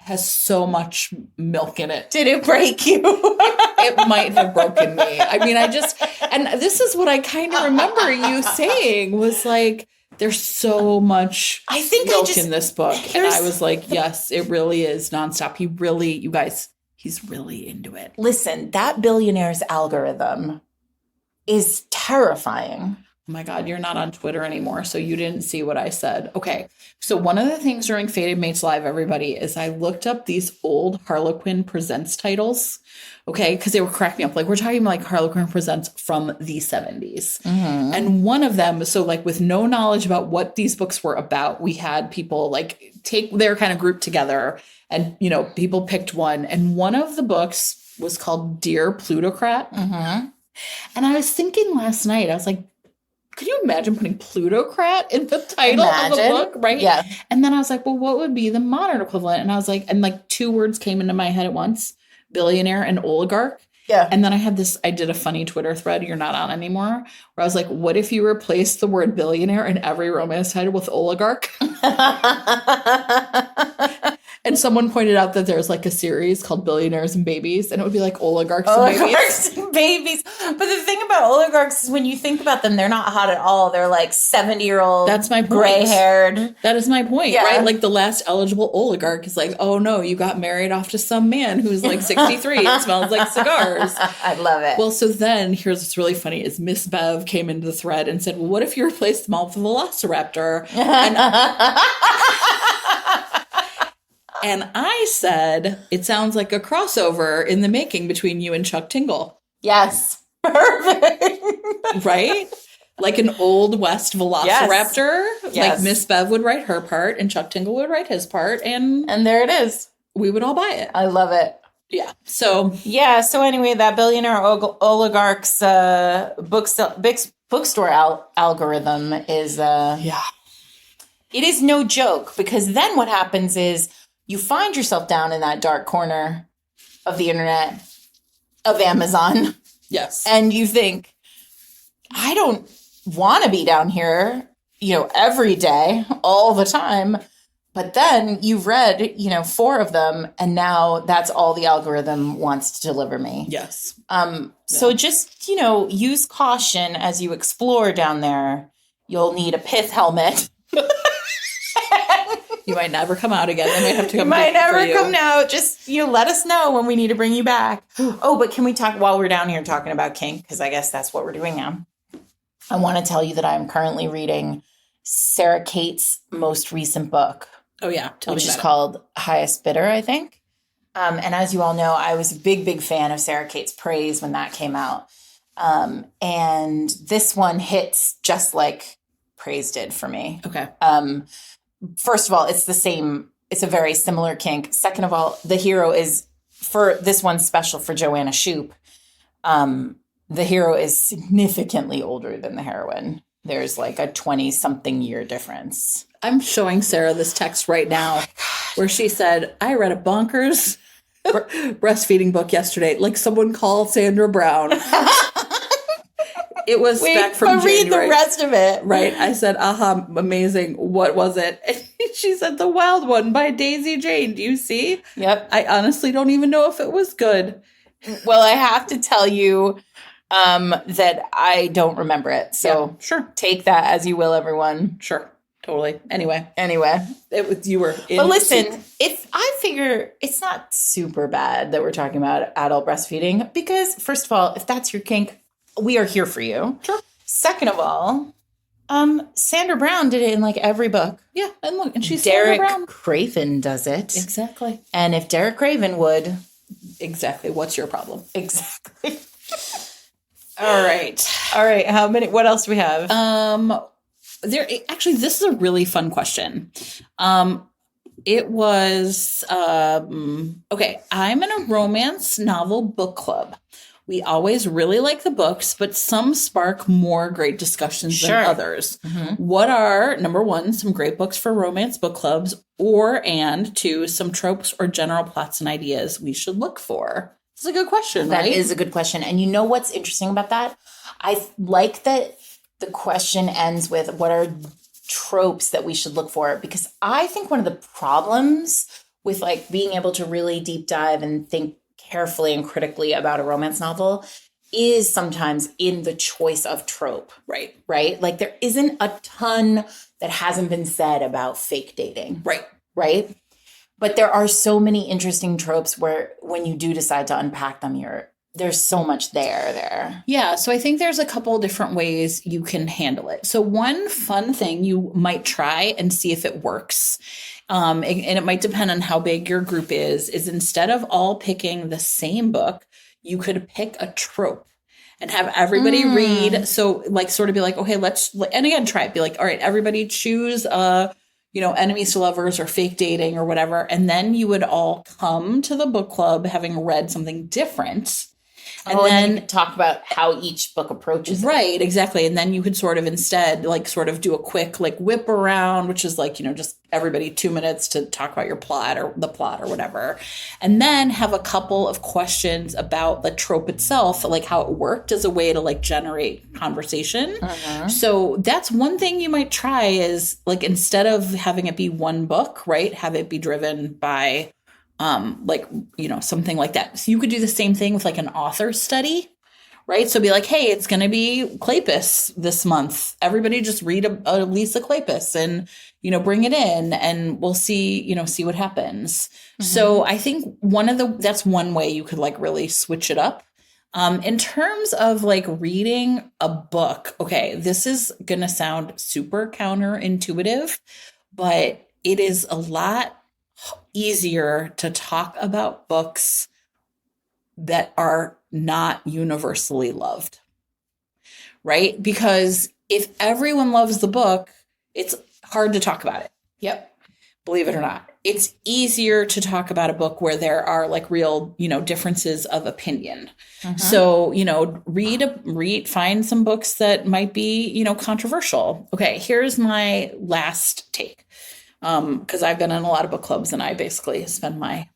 has so much milk in it. Did it break you? It might have broken me. I mean, and this is what I kind of remember you saying was like, there's so much milk in this book. And I was like, yes, it really is nonstop. You guys, he's really into it. Listen, that Billionaires Algorithm is terrifying. Oh my God, you're not on Twitter anymore, so you didn't see what I said. Okay, so one of the things during Fated Mates Live, everybody, is I looked up these old Harlequin Presents titles, okay, because they were cracking me up. Like, we're talking like Harlequin Presents from the 70s. Mm-hmm. And one of them, so like with no knowledge about what these books were about, we had people like take their kind of group together and, you know, people picked one. And one of the books was called Dear Plutocrat. Mm-hmm. And I was thinking last night, I was like, could you imagine putting plutocrat in the title of a book, right? Yeah. And then I was like, well, what would be the modern equivalent? And I was like, and like two words came into my head at once, billionaire and oligarch. Yeah. And then I did a funny Twitter thread you're not on anymore, where I was like, what if you replaced the word billionaire in every romance title with oligarch? And someone pointed out that there's like a series called Billionaires and Babies, and it would be like oligarchs and babies. But the thing about oligarchs is when you think about them, they're not hot at all. They're like 70-year-old. That's my point. Gray-haired. That is my point, right? Like the last eligible oligarch is like, oh no, you got married off to some man who's like 63 and smells like cigars. I love it. Well, so then here's what's really funny is Miss Bev came into the thread and said, well, what if you replaced them all with a Velociraptor? And I said, it sounds like a crossover in the making between you and Chuck Tingle. Yes. Perfect. Right? Like an Old West Velociraptor. Yes. Like Miss Bev would write her part and Chuck Tingle would write his part. And there it is. We would all buy it. I love it. Yeah. So. Yeah. So anyway, that Billionaire Oligarch's bookstore algorithm is... yeah. It is no joke, because then what happens is you find yourself down in that dark corner of the internet, of Amazon. Yes. And you think, I don't want to be down here, you know, every day, all the time. But then you've read, 4 of them, and now that's all the algorithm wants to deliver me. Yes. So just, use caution as you explore down there. You'll need a pith helmet. You might never come out again. They might have to come. You might never come out. Just let us know when we need to bring you back. Oh, but can we talk while we're down here talking about kink? Because I guess that's what we're doing now. I want to tell you that I'm currently reading Sarah Kate's most recent book. Oh yeah, which is called Highest Bidder, I think. And as you all know, I was a big, big fan of Sarah Kate's Praise when that came out. And this one hits just like Praise did for me. Okay. First of all, it's a very similar kink. Second of all, the hero is, for this one special for Joanna Shoup, the hero is significantly older than the heroine. There's like a 20-something year difference. I'm showing Sarah this text right now where she said, I read a bonkers breastfeeding book yesterday. Like someone called Sandra Brown. It was back from January. Read the rest of it. Right. I said, amazing. What was it? And she said, The Wild One by Daisy Jane. Do you see? Yep. I honestly don't even know if it was good. Well, I have to tell you that I don't remember it. So yeah, sure. Take that as you will, everyone. Sure. Totally. Anyway. You were in. But listen, I figure it's not super bad that we're talking about adult breastfeeding because, first of all, if that's your kink, we are here for you. Sure. Second of all, Sandra Brown did it in like every book. Yeah. And look, and she's Derek Sandra Brown. Craven does it. Exactly. And if Derek Craven would. Exactly. What's your problem? Exactly. All right. How many? What else do we have? Actually, this is a really fun question. It was okay. I'm in a romance novel book club. We always really like the books, but some spark more great discussions than others. Mm-hmm. What are, number one, some great books for romance book clubs, and two, some tropes or general plots and ideas we should look for? It's a good question, right? That is a good question. And you know what's interesting about that? I like that the question ends with what are tropes that we should look for? Because I think one of the problems with like being able to really deep dive and think carefully and critically about a romance novel is sometimes in the choice of trope. Right. Like there isn't a ton that hasn't been said about fake dating. Right. But there are so many interesting tropes where when you do decide to unpack them, there's so much there. Yeah. So I think there's a couple different ways you can handle it. So one fun thing you might try and see if it works, and it might depend on how big your group is instead of all picking the same book, you could pick a trope and have everybody read. So like sort of be like, okay, and again, try it. Be like, all right, everybody choose enemies to lovers or fake dating or whatever. And then you would all come to the book club having read something different. And then you could talk about how each book approaches it. Right, exactly. And then you could sort of instead like sort of do a quick like whip around, which is like, just everybody 2 minutes to talk about your plot or the plot or whatever. And then have a couple of questions about the trope itself, like how it worked as a way to like generate conversation. Uh-huh. So that's one thing you might try is like instead of having it be one book, right, have it be driven by something like that. So you could do the same thing with like an author study, right? So be like, hey, it's going to be Kleypas this month. Everybody just read a Lisa Kleypas and, bring it in and we'll see what happens. Mm-hmm. So I think that's one way you could like really switch it up. In terms of like reading a book, okay, this is going to sound super counterintuitive, but it is a lot easier to talk about books that are not universally loved, right? Because if everyone loves the book, it's hard to talk about it. Yep. Believe it or not. It's easier to talk about a book where there are like real, differences of opinion. Mm-hmm. So, find some books that might be, controversial. Okay, here's my last take. Because I've been in a lot of book clubs and I basically spend my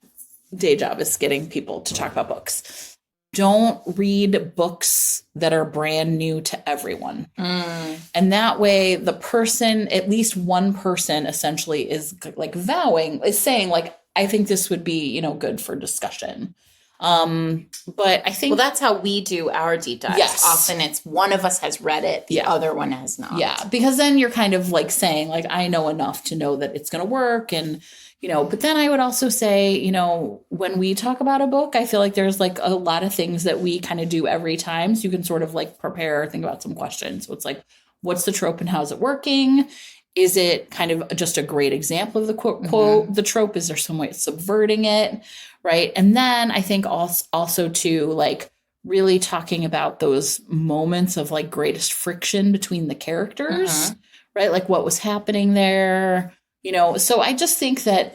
day job is getting people to talk about books. don't read books that are brand new to everyone. And that way the person, at least one person essentially is like is saying like, I think this would be, you know, good for discussion. But I think that's how we do our deep dives. Yes. Often it's one of us has read it, the other one has not. Yeah, because then you're kind of like saying like, I know enough to know that it's going to work. And, you know, but then I would also say, you know, when we talk about a book, I feel like there's like a lot of things that we kind of do every time. So you can sort of like prepare, think about some questions. So it's like, what's the trope and how's it working? Is it kind of just a great example of the quote, the trope? Is there some way of subverting it? Right. And then I think also too, like really talking about those moments of like greatest friction between the characters, right? Like what was happening there, you know? So I just think that,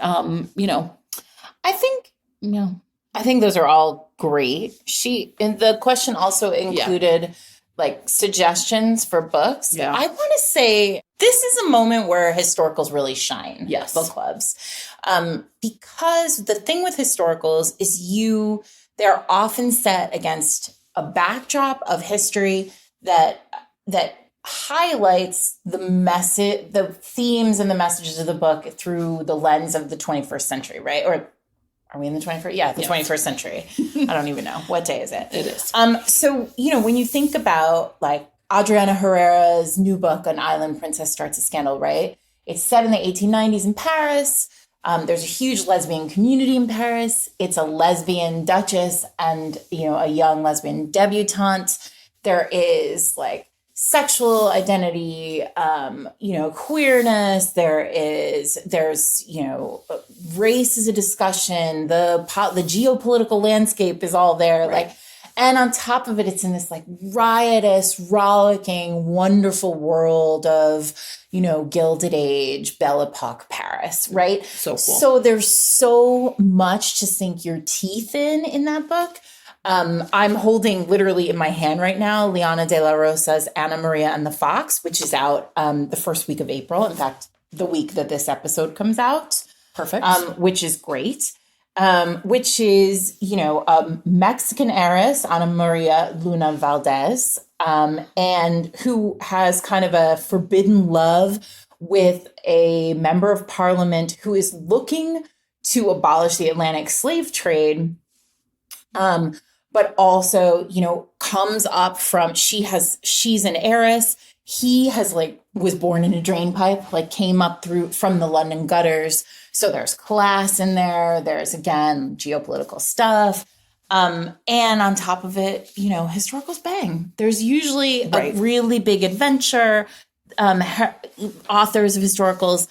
you know, I think those are all great. And the question also included like suggestions for books. Yeah. I want to say this is a moment where historicals really shine. Yes. Book clubs. Because the thing with historicals is they're often set against a backdrop of history that highlights the themes and the messages of the book through the lens of the 21st century, right? Or are we in the 21st? Yeah, the 21st century. I don't even know. What day is it? It is. So, you know, when you think about like Adriana Herrera's new book, An Island Princess Starts a Scandal, right? It's set in the 1890s in Paris. There's a huge lesbian community in Paris. It's a lesbian duchess and, you know, a young lesbian debutante. There is like sexual identity, you know, queerness. There's, you know, race is a discussion. The geopolitical landscape is all there. Right. Like, and on top of it, it's in this like riotous, rollicking, wonderful world of, you know, Gilded Age, Belle Epoque Paris, right? So cool. So there's so much to sink your teeth in that book. I'm holding literally in my hand right now, Liana de la Rosa's Anna Maria and the Fox, which is out the first week of April. In fact, the week that this episode comes out. Perfect. Which is great. Which is, you know, a Mexican heiress, Ana Maria Luna Valdez, and who has kind of a forbidden love with a member of parliament who is looking to abolish the Atlantic slave trade, but also, you know, comes up from, she's an heiress. He has was born in a drain pipe, came up from the London gutters. So there's class in there. There's, again, geopolitical stuff. And on top of it, you know, historicals bang. There's usually a really big adventure. Authors of historicals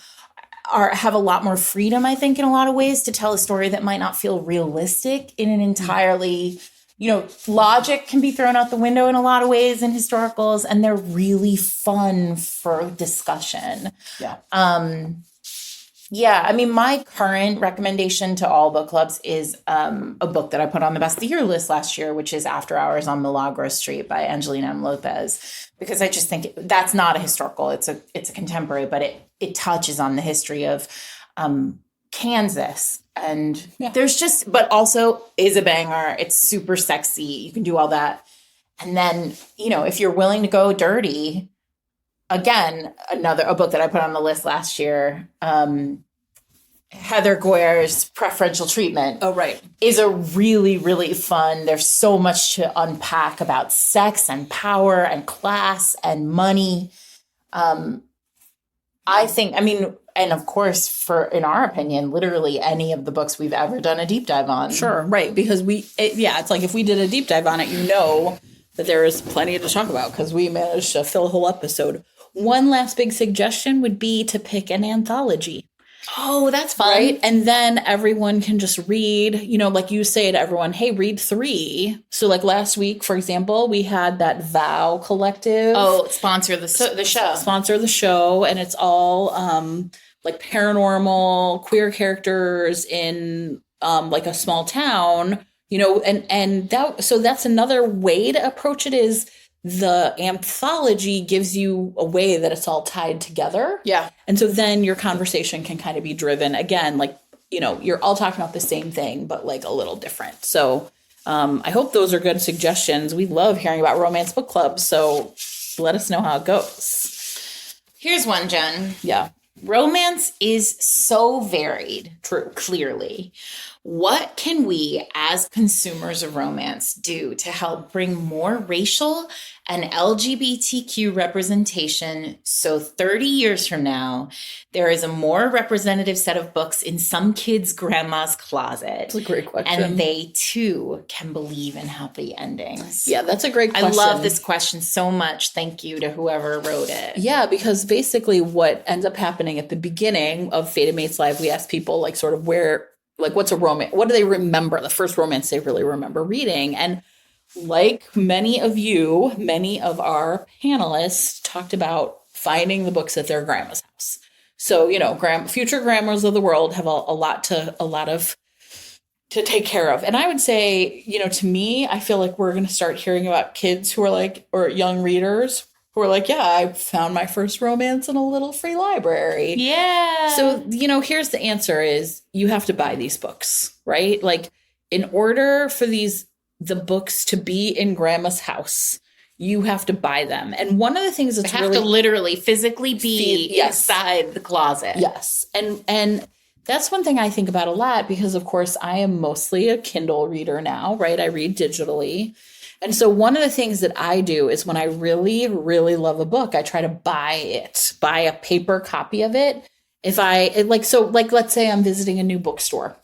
have a lot more freedom, I think, in a lot of ways to tell a story that might not feel realistic in an entirely, you know, logic can be thrown out the window in a lot of ways in historicals, and they're really fun for discussion. Yeah. Yeah, I mean, my current recommendation to all book clubs is a book that I put on the best of the year list last year, which is After Hours on Milagro Street by Angelina M. Lopez, because I just think that's not a historical; it's a contemporary, but it touches on the history of Kansas, and there's but also is a banger. It's super sexy. You can do all that, and then, you know, if you're willing to go dirty. Again, a book that I put on the list last year, Heather Guer's Preferential Treatment. Oh, right. Is a really, really fun. There's so much to unpack about sex and power and class and money. I think, and of course, in our opinion, literally any of the books we've ever done a deep dive on. Sure, right. Because it's like if we did a deep dive on it, you know that there is plenty to talk about because we managed to fill a whole episode. One last big suggestion would be to pick an anthology. Oh, that's fun. Right? And then everyone can just read, you know, like you say to everyone, hey, read 3. So like last week, for example, we had that Vow Collective. Oh, sponsor the show. Sponsor the show. And it's all like paranormal, queer characters in like a small town, you know, and that's another way to approach it is the anthology gives you a way that it's all tied together. Yeah. And so then your conversation can kind of be driven again, like, you know, you're all talking about the same thing, but like a little different. So I hope those are good suggestions. We love hearing about romance book clubs, so let us know how it goes. Here's one, Jen. Yeah. Romance is so varied. True. Clearly. What can we, as consumers of romance, do to help bring more racial and LGBTQ representation so 30 years from now, there is a more representative set of books in some kid's grandma's closet? That's a great question. And they, too, can believe in happy endings. Yeah, that's a great question. I love this question so much. Thank you to whoever wrote it. Yeah, because basically what ends up happening at the beginning of Fated Mates Live, we ask people like sort of where, like what's a romance? What do they remember? The first romance they really remember reading. And like many of our panelists talked about finding the books at their grandma's house. So, you know, future grandmas of the world have a lot to take care of. And I would say, you know, to me, I feel like we're going to start hearing about kids who are like, or young readers who are like, yeah, I found my first romance in a little free library. Yeah. So, you know, here's the answer is you have to buy these books, right? Like in order for the books to be in grandma's house, you have to buy them. And one of the things that's have to literally physically be yes. inside the closet. Yes. And that's one thing I think about a lot because, of course, I am mostly a Kindle reader now, right? I read digitally. And so one of the things that I do is when I really, really love a book, I try to buy a paper copy of it. Let's say I'm visiting a new bookstore,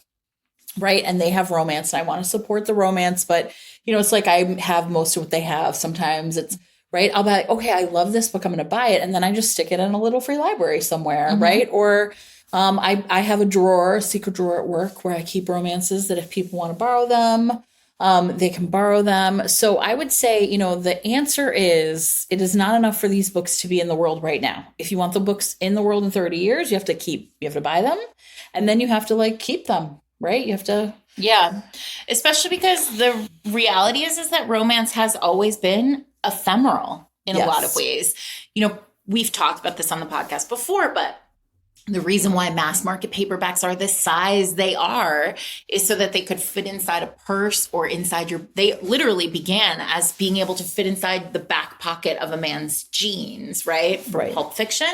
right? And they have romance and I want to support the romance, but you know, it's like I have most of what they have. Sometimes it's right. I'll be like, okay, I love this book. I'm going to buy it. And then I just stick it in a little free library somewhere. Mm-hmm. Right. Or I have a secret drawer at work where I keep romances that if people want to borrow them, they can borrow them. So I would say, you know, the answer is it is not enough for these books to be in the world right now. If you want the books in the world in 30 years, you have to buy them and then you have to like keep them, right? You have to. Yeah. Especially because the reality is that romance has always been ephemeral in a lot of ways. You know, we've talked about this on the podcast before, but the reason why mass market paperbacks are the size they are is so that they could fit inside a purse or inside they literally began as being able to fit inside the back pocket of a man's jeans, right? From Pulp Fiction.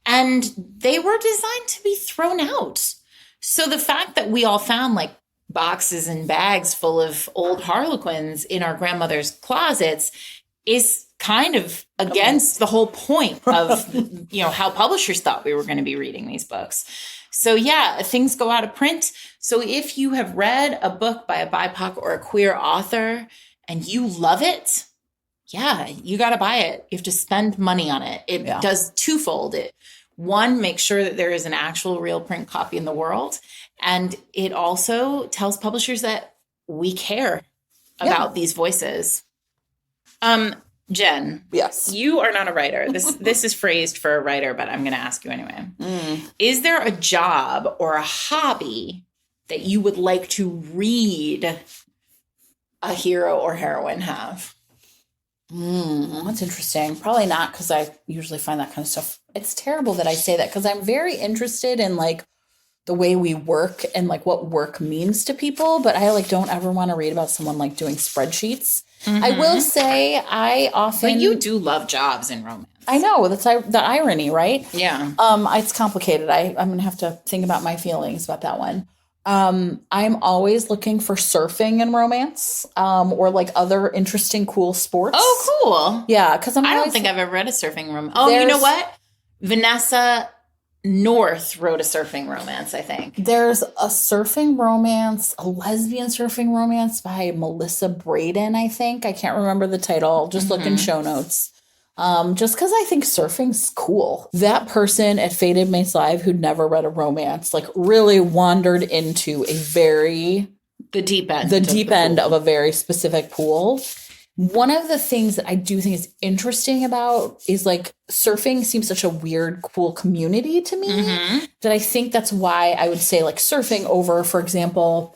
And they were designed to be thrown out. So the fact that we all found like boxes and bags full of old Harlequins in our grandmother's closets is kind of against the whole point of, you know, how publishers thought we were going to be reading these books. So yeah, things go out of print. So if you have read a book by a BIPOC or a queer author and you love it, yeah, you got to buy it. You have to spend money on it. It does twofold. One, make sure that there is an actual real print copy in the world. And it also tells publishers that we care about these voices. Jen. Yes. You are not a writer. This is phrased for a writer, but I'm going to ask you anyway. Is there a job or a hobby that you would like to read a hero or heroine have? That's interesting. Probably not, because I usually find that kind of stuff. It's terrible that I say that because I'm very interested in like the way we work and like what work means to people, but I like don't ever want to read about someone like doing spreadsheets. Mm-hmm. I will say I often. But you do love jobs in romance. I know, that's the irony, right? Yeah. It's complicated. I'm gonna have to think about my feelings about that one. I'm always looking for surfing in romance, or like other interesting, cool sports. Oh, cool. Yeah, because I don't think I've ever read a surfing romance. Oh, you know what? Vanessa North wrote a surfing romance, I think. There's a surfing romance, a lesbian surfing romance by Melissa Braden, I think. I can't remember the title. Just look in show notes. Just because I think surfing's cool. That person at Fated Mates Live who'd never read a romance, like really wandered into the deep end of a very specific pool. One of the things that I do think is interesting about is like surfing seems such a weird, cool community to me that I think that's why I would say like surfing over, for example,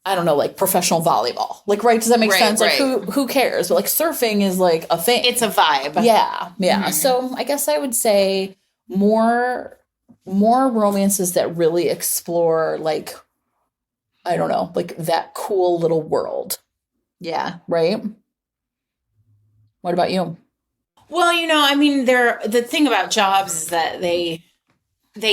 I don't know, like professional volleyball. Like, right? Does that make sense? Like, who cares? But like surfing is like a thing. It's a vibe. Yeah. Yeah. Mm-hmm. So I guess I would say more romances that really explore like I don't know, like that cool little world, Yeah. right? What about you? Well, I mean, the thing about jobs is that they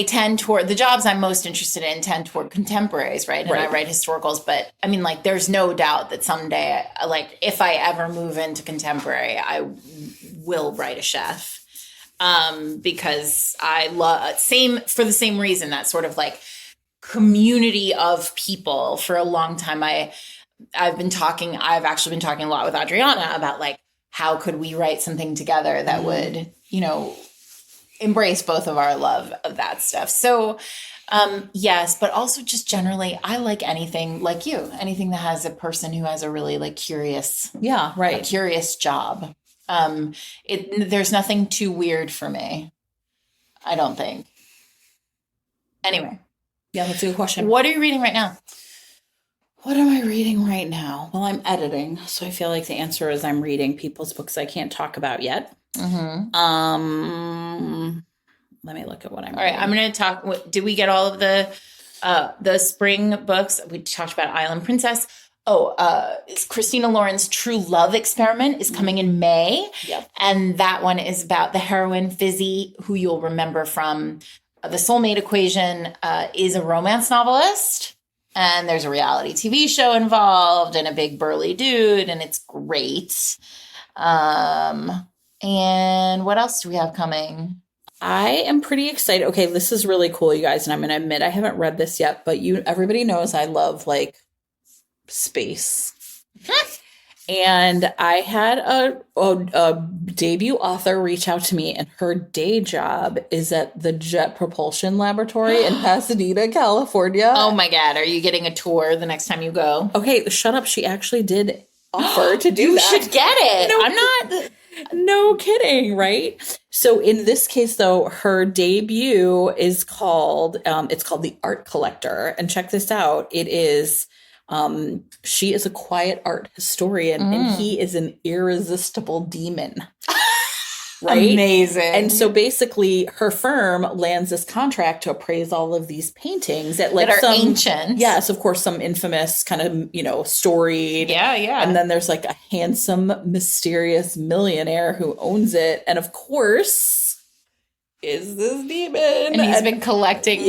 tend toward the jobs I'm most interested in tend toward contemporaries, right? And I write historicals, but I mean, like, there's no doubt that someday, like, if I ever move into contemporary, I will write a chef, because I love for the same reason, that sort of like community of people. For a long time, I've actually been talking a lot with Adriana about like, how could we write something together that would, embrace both of our love of that stuff. So, yes, but also just generally, I like anything like you, anything that has a person who has a really like curious, a curious job. There's nothing too weird for me, I don't think. Anyway. Yeah, that's a good question. What are you reading right now? What am I reading right now? Well, I'm editing, so I feel like the answer is I'm reading people's books I can't talk about yet. Mm-hmm. Let me look at what I'm all right, reading. I'm going to talk. Did we get all of the spring books? We talked about Island Princess. Christina Lauren's True Love Experiment is coming in May. Yep. And that one is about the heroine, Fizzy, who you'll remember from The Soulmate Equation, is a romance novelist. And there's a reality TV show involved and a big burly dude, and it's great. And what else do we have coming? I am pretty excited. Okay, this is really cool, you guys, and I'm going to admit I haven't read this yet, but everybody knows I love like space. And I had a debut author reach out to me, and her day job is at the Jet Propulsion Laboratory in Pasadena, California. Oh my God. Are you getting a tour the next time you go? Okay, shut up. She actually did offer to do that. You should get it. No kidding, right? So in this case, though, her debut is called, it's called The Art Collector. And check this out. It is, she is a quiet art historian, and he is an irresistible demon. Right? Amazing. And so basically her firm lands this contract to appraise all of these paintings that like that are ancient. Yes, of course, some infamous kind of, storied. Yeah, yeah. And then there's like a handsome, mysterious millionaire who owns it. And of course is this demon. And he's been collecting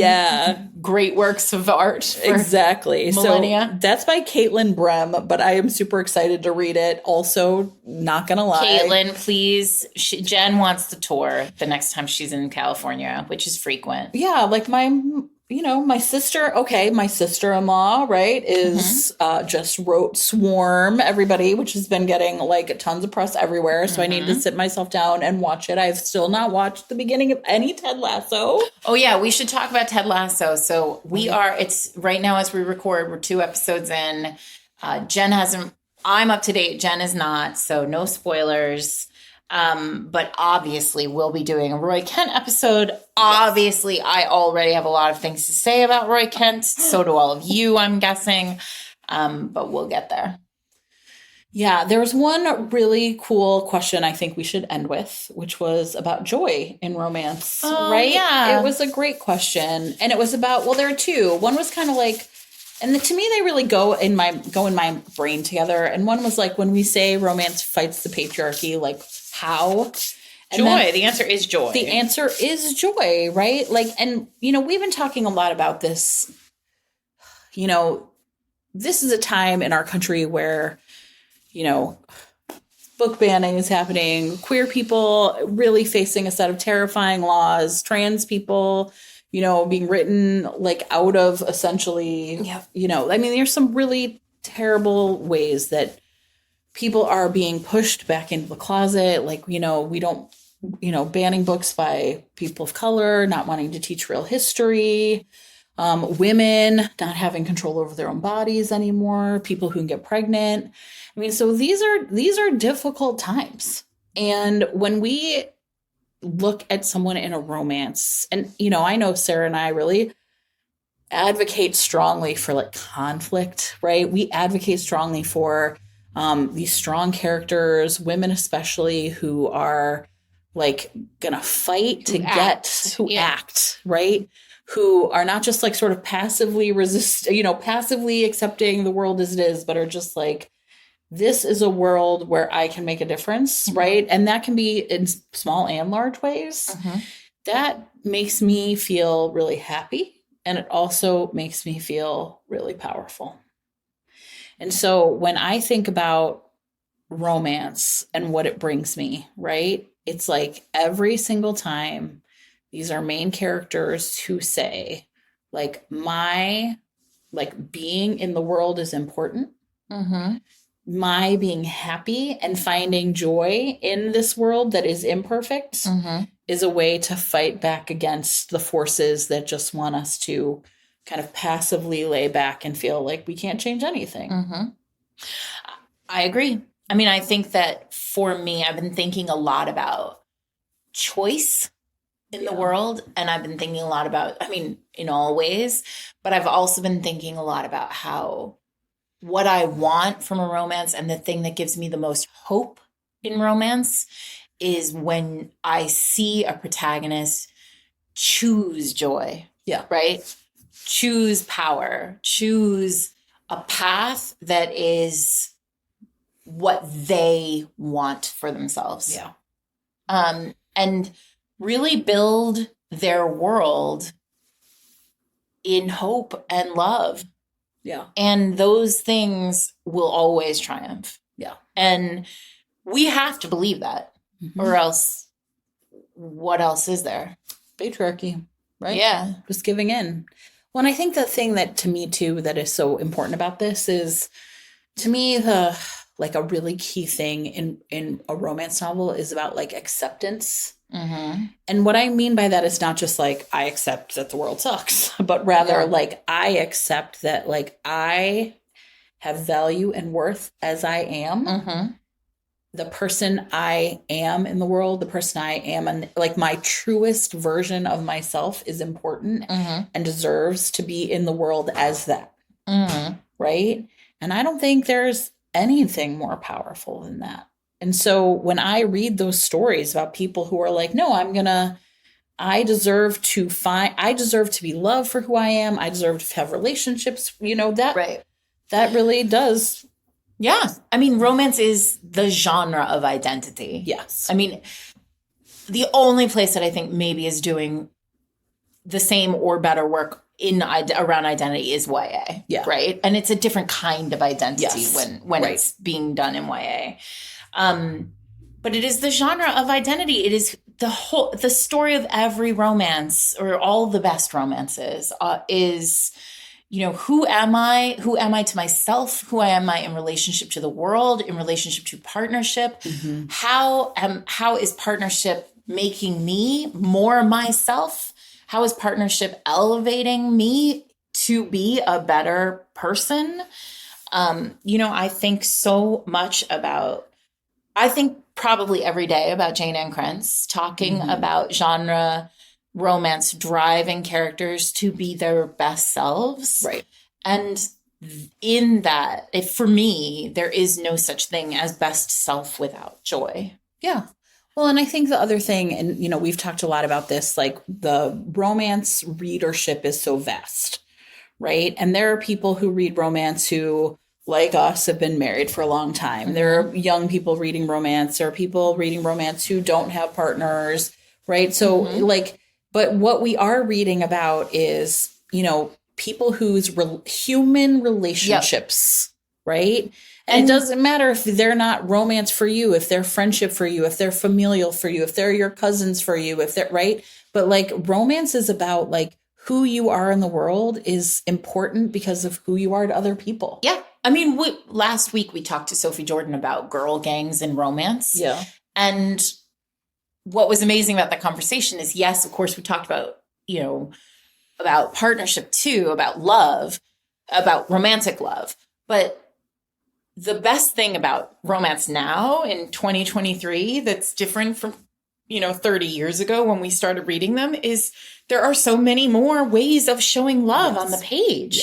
great works of art. Exactly. Millennia. So that's by Caitlin Brem, but I am super excited to read it. Also, not going to lie. Caitlin, please. Jen wants the tour the next time she's in California, which is frequent. Yeah, like my sister-in-law, right, is just wrote Swarm, everybody, which has been getting like tons of press everywhere. So I need to sit myself down and watch it. I've still not watched the beginning of any Ted Lasso. Oh yeah, we should talk about Ted Lasso. So it's right now as we record, we're 2 episodes in. Jen hasn't, I'm up to date. Jen is not, so no spoilers. But obviously we'll be doing a Roy Kent episode. Yes. Obviously, I already have a lot of things to say about Roy Kent. So do all of you, I'm guessing. But we'll get there. Yeah, there was one really cool question I think we should end with, which was about joy in romance, right? Yeah. It was a great question. And it was about, well, there are 2. One was kind of like, and to me, they really go in my brain together. And one was like, when we say romance fights the patriarchy, like how? And joy. The answer is joy. The answer is joy, right? Like, and, we've been talking a lot about this. This is a time in our country where, book banning is happening, queer people really facing a set of terrifying laws, trans people, being written like out of essentially, there's some really terrible ways that people are being pushed back into the closet. Like, we don't, banning books by people of color, not wanting to teach real history, women not having control over their own bodies anymore, people who can get pregnant. So these are difficult times. And when we look at someone in a romance, and, I know Sarah and I really advocate strongly for like conflict, right? We advocate strongly for these strong characters, women especially, who are like gonna fight to act, right? who are not just like sort of passively passively accepting the world as it is, but are just like, this is a world where I can make a difference, right? And that can be in small and large ways. That makes me feel really happy. And it also makes me feel really powerful. And so when I think about romance and what it brings me, right? It's like every single time these are main characters who say, like, my, like, being in the world is important. My being happy and finding joy in this world that is imperfect is a way to fight back against the forces that just want us to kind of passively lay back and feel like we can't change anything. I agree. I mean, I think that for me, I've been thinking a lot about choice in the world. And I've been thinking a lot about, I mean, in all ways, but I've also been thinking a lot about how what I want from a romance and the thing that gives me the most hope in romance is when I see a protagonist choose joy. Yeah. Right? Choose power, choose a path that is what they want for themselves. Yeah. And really build their world in hope and love. Yeah. And those things will always triumph. Yeah. And we have to believe that, or else what else is there? Patriarchy, right? Yeah. Just giving in. Well, and I think the thing that to me too that is so important about this is, to me, the like a really key thing in a romance novel is about like acceptance. And what I mean by that is not just like, I accept that the world sucks, but rather like, I accept that like I have value and worth as I am. The person I am in the world, the person I am, and like my truest version of myself is important and deserves to be in the world as that. Right? And I don't think there's anything more powerful than that. And so when I read those stories about people who are like, no, I deserve to be loved for who I am. I deserve to have relationships, that really does. Yeah. I mean, romance is the genre of identity. Yes. I mean, the only place that I think maybe is doing the same or better work around identity is YA. Yeah. Right. And it's a different kind of identity when right. it's being done in YA. But it is the genre of identity. It is the story of every romance, or all the best romances, is, who am I? Who am I to myself? Who am I in relationship to the world, in relationship to partnership? How is partnership making me more myself? How is partnership elevating me to be a better person? I think so much I think probably every day about Jane Ann Krentz, talking about genre romance driving characters to be their best selves. Right. And in that, for me, there is no such thing as best self without joy. Yeah. Well, and I think the other thing, and, we've talked a lot about this, like the romance readership is so vast, right? And there are people who read romance who, like us, have been married for a long time. There are young people reading romance. There are people reading romance who don't have partners, right? So but what we are reading about is, people whose human relationships, right? And it doesn't matter if they're not romance for you, if they're friendship for you, if they're familial for you, if they're your cousins for you, if they're right. But like romance is about like who you are in the world is important because of who you are to other people. Yeah. I mean, last week we talked to Sophie Jordan about girl gangs and romance. Yeah. And what was amazing about that conversation is, yes, of course, we talked about, about partnership too, about love, about romantic love. But the best thing about romance now in 2023 that's different from, 30 years ago when we started reading them is there are so many more ways of showing love on the page.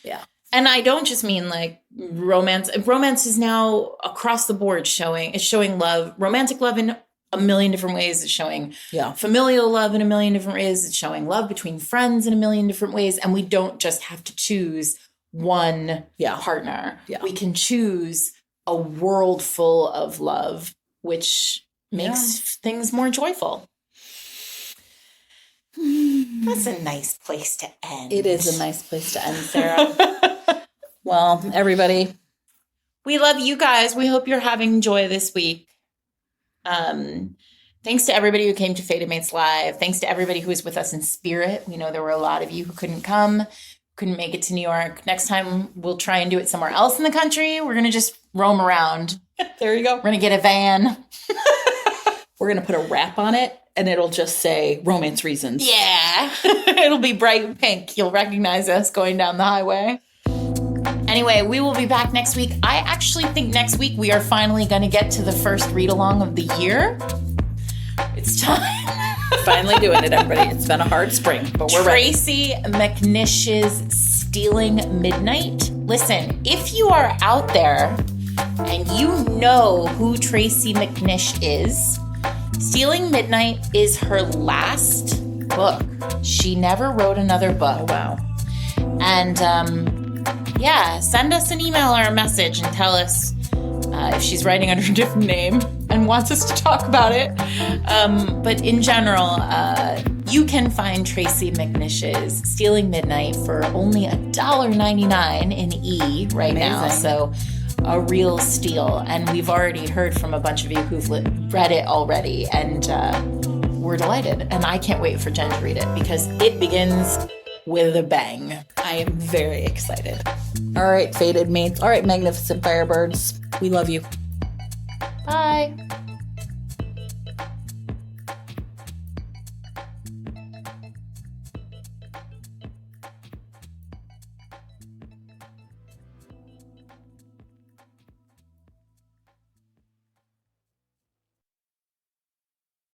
Yeah. And I don't just mean like romance. Romance is now across the board showing love, romantic love in a million different ways. It's showing Yeah. familial love in a million different ways. It's showing love between friends in a million different ways. And we don't just have to choose one partner. Yeah. We can choose a world full of love, which makes things more joyful. That's a nice place to end. It is a nice place to end, Sarah. Well, everybody, we love you guys. We hope you're having joy this week. Thanks to everybody who came to Fated Mates Live. Thanks to everybody who was with us in spirit. We know there were a lot of you who couldn't come, couldn't make it to New York. Next time, we'll try and do it somewhere else in the country. We're going to just roam around. There you go. We're going to get a van. We're going to put a wrap on it, and it'll just say romance reasons. Yeah. It'll be bright pink. You'll recognize us going down the highway. Anyway, we will be back next week. I actually think next week we are finally going to get to the first read-along of the year. It's time. Finally doing it, everybody. It's been a hard spring, but we're ready. Tracy McNish's Stealing Midnight. Listen, if you are out there and you know who Tracy McNish is, Stealing Midnight is her last book. She never wrote another book. Oh, wow. And send us an email or a message and tell us if she's writing under a different name and wants us to talk about it. But in general, you can find Tracy McNish's Stealing Midnight for only $1.99 in E right now. So a real steal. And we've already heard from a bunch of you who've read it already. And we're delighted. And I can't wait for Jen to read it because it begins with a bang. I am very excited. All right, Fated Mates. All right, magnificent Firebirds. We love you. Bye.